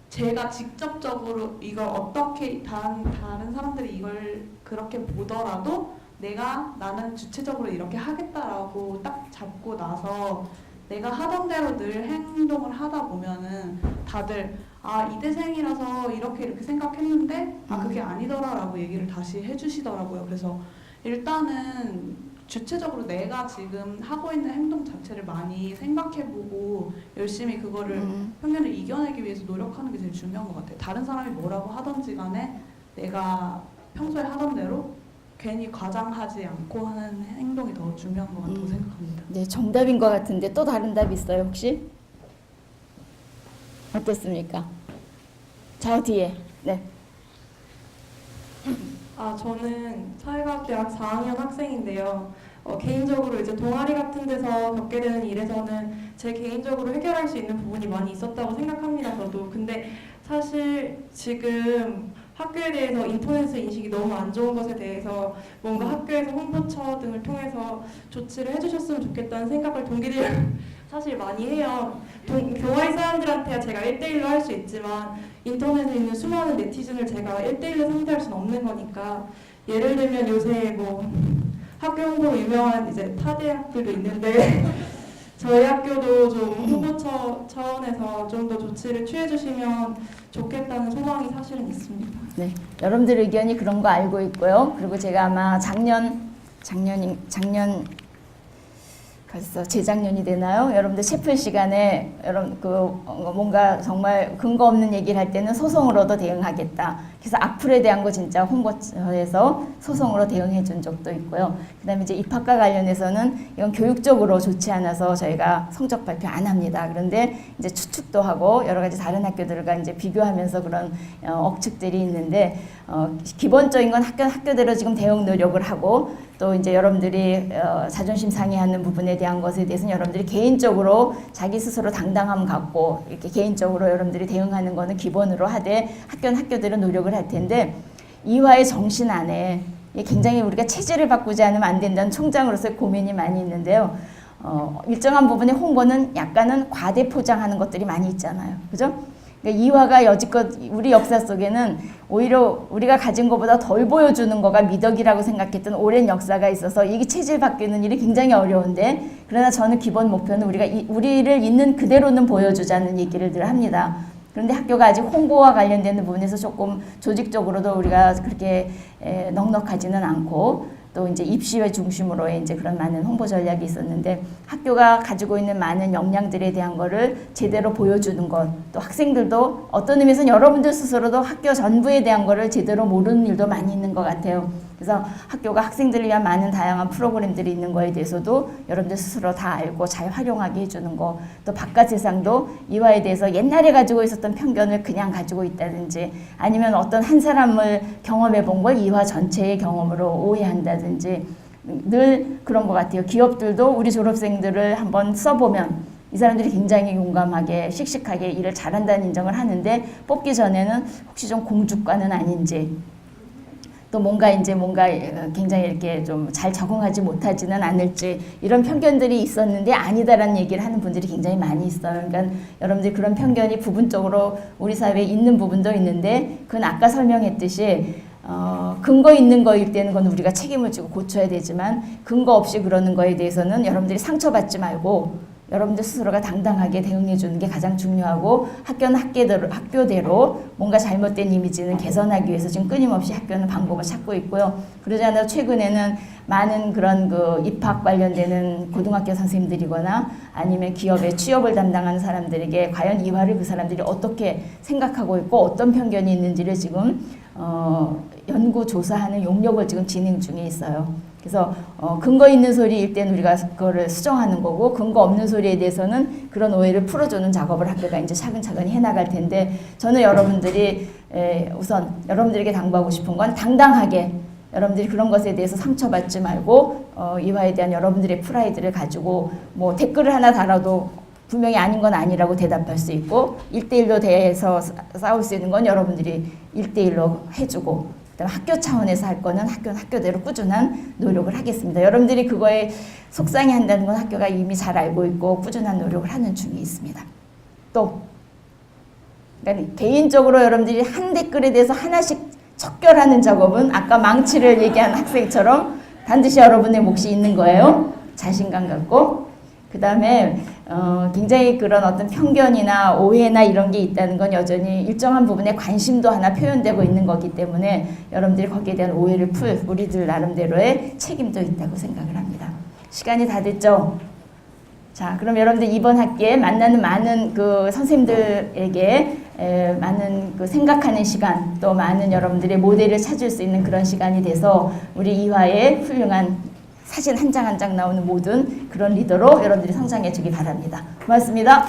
제가 직접적으로 이걸 어떻게 다른 사람들이 이걸 그렇게 보더라도 나는 주체적으로 이렇게 하겠다라고 딱 잡고 나서 내가 하던 대로 늘 행동을 하다 보면은 다들 이대생이라서 이렇게 생각했는데 그게 아니더라라고 얘기를 다시 해주시더라고요. 그래서 일단은 주체적으로 내가 지금 하고 있는 행동 자체를 많이 생각해보고 열심히 그거를 편견을 이겨내기 위해서 노력하는 게 제일 중요한 것 같아요. 다른 사람이 뭐라고 하던지 간에 내가 평소에 하던 대로 괜히 과장하지 않고 하는 행동이 더 중요한 것 같다고 생각합니다. 네, 정답인 것 같은데 또 다른 답 있어요 혹시? 어떻습니까? 저 뒤에. 네. 저는 사회과학대학 4학년 학생인데요. 개인적으로 이제 동아리 같은 데서 겪게 되는 일에서는 제 개인적으로 해결할 수 있는 부분이 많이 있었다고 생각합니다. 저도. 근데 사실 지금 학교에 대해서 인터넷의 인식이 너무 안 좋은 것에 대해서 뭔가 학교에서 홍보처 등을 통해서 조치를 해주셨으면 좋겠다는 생각을 동기들 사실 많이 해요. 동아리 사람들한테야 제가 1대1로 할 수 있지만 인터넷에 있는 수많은 네티즌을 제가 1대1로 상대할 수는 없는 거니까 예를 들면 요새 뭐 학교 홍보로 유명한 이제 타대학들도 있는데 저희 학교도 좀 홍보처 차원에서 좀 더 조치를 취해 주시면 좋겠다는 소망이 사실은 있습니다. 네, 여러분들 의견이 그런 거 알고 있고요. 그리고 제가 아마 작년 벌써 재작년이 되나요? 여러분들 셰플 시간에 여러분 뭔가 정말 근거 없는 얘기를 할 때는 소송으로도 대응하겠다. 그래서 악플에 대한 거 진짜 홍보처에서 소송으로 대응해 준 적도 있고요. 그다음에 이제 입학과 관련해서는 이건 교육적으로 좋지 않아서 저희가 성적 발표 안 합니다. 그런데 이제 추측도 하고 여러 가지 다른 학교들과 이제 비교하면서 그런 억측들이 있는데 기본적인 건 학교대로 지금 대응 노력을 하고 또 이제 여러분들이 자존심 상해하는 부분에 대한 것에 대해서는 여러분들이 개인적으로 자기 스스로 당당함 갖고 이렇게 개인적으로 여러분들이 대응하는 거는 기본으로 하되 학교는 학교대로 노력을 할 텐데 이화의 정신 안에 굉장히 우리가 체질을 바꾸지 않으면 안 된다는 총장으로서의 고민이 많이 있는데요. 일정한 부분의 홍보는 약간은 과대 포장하는 것들이 많이 있잖아요. 그죠? 그러니까 이화가 여지껏 우리 역사 속에는 오히려 우리가 가진 것보다 덜 보여주는 거가 미덕이라고 생각했던 오랜 역사가 있어서 이게 체질 바뀌는 일이 굉장히 어려운데 그러나 저는 기본 목표는 우리를 있는 그대로는 보여주자는 얘기를 늘 합니다. 그런데 학교가 아직 홍보와 관련되는 부분에서 조금 조직적으로도 우리가 그렇게 넉넉하지는 않고 또 이제 입시회 중심으로의 이제 그런 많은 홍보 전략이 있었는데 학교가 가지고 있는 많은 역량들에 대한 거를 제대로 보여주는 것, 또 학생들도 어떤 의미에서는 여러분들 스스로도 학교 전부에 대한 거를 제대로 모르는 일도 많이 있는 것 같아요. 그래서 학교가 학생들을 위한 많은 다양한 프로그램들이 있는 거에 대해서도 여러분들 스스로 다 알고 잘 활용하게 해주는 거, 또 바깥 세상도 이화에 대해서 옛날에 가지고 있었던 편견을 그냥 가지고 있다든지 아니면 어떤 한 사람을 경험해 본 걸 이화 전체의 경험으로 오해한다든지 늘 그런 것 같아요. 기업들도 우리 졸업생들을 한번 써보면 이 사람들이 굉장히 용감하게 씩씩하게 일을 잘한다는 인정을 하는데 뽑기 전에는 혹시 좀 공주과는 아닌지 또 뭔가 굉장히 이렇게 좀 잘 적응하지 못하지는 않을지 이런 편견들이 있었는데 아니다라는 얘기를 하는 분들이 굉장히 많이 있어요. 그러니까 여러분들이 그런 편견이 부분적으로 우리 사회에 있는 부분도 있는데 그건 아까 설명했듯이 근거 있는 거일 때는 건 우리가 책임을 지고 고쳐야 되지만 근거 없이 그러는 거에 대해서는 여러분들이 상처받지 말고 여러분들 스스로가 당당하게 대응해 주는 게 가장 중요하고 학교는 학교대로 뭔가 잘못된 이미지는 개선하기 위해서 지금 끊임없이 학교는 방법을 찾고 있고요. 그러지 않아도 최근에는 많은 그런 입학 관련되는 고등학교 선생님들이거나 아니면 기업의 취업을 담당하는 사람들에게 과연 이화를 그 사람들이 어떻게 생각하고 있고 어떤 편견이 있는지를 지금 연구 조사하는 용역을 지금 진행 중에 있어요. 그래서 근거 있는 소리일 때는 우리가 그거를 수정하는 거고 근거 없는 소리에 대해서는 그런 오해를 풀어주는 작업을 학교가 이제 차근차근히 해나갈 텐데 저는 여러분들이 우선 여러분들에게 당부하고 싶은 건 당당하게 여러분들이 그런 것에 대해서 상처받지 말고 이화에 대한 여러분들의 프라이드를 가지고 뭐 댓글을 하나 달아도 분명히 아닌 건 아니라고 대답할 수 있고 1대1로 대해서 싸울 수 있는 건 여러분들이 1대1로 해주고 그다음에 학교 차원에서 할 거는 학교는 학교대로 꾸준한 노력을 하겠습니다. 여러분들이 그거에 속상해한다는 건 학교가 이미 잘 알고 있고 꾸준한 노력을 하는 중에 있습니다. 또 그러니까 개인적으로 여러분들이 한 댓글에 대해서 하나씩 척결하는 작업은 아까 망치를 얘기한 학생처럼 반드시 여러분의 몫이 있는 거예요. 자신감 갖고. 그 다음에 굉장히 그런 어떤 편견이나 오해나 이런 게 있다는 건 여전히 일정한 부분에 관심도 하나 표현되고 있는 거기 때문에 여러분들이 거기에 대한 오해를 풀 우리들 나름대로의 책임도 있다고 생각을 합니다. 시간이 다 됐죠? 자, 그럼 여러분들 이번 학기에 만나는 많은 그 선생님들에게 많은 그 생각하는 시간 또 많은 여러분들의 모델을 찾을 수 있는 그런 시간이 돼서 우리 이화의 훌륭한 사진 한 장 한 장 나오는 모든 그런 리더로 여러분들이 성장해 주기 바랍니다. 고맙습니다.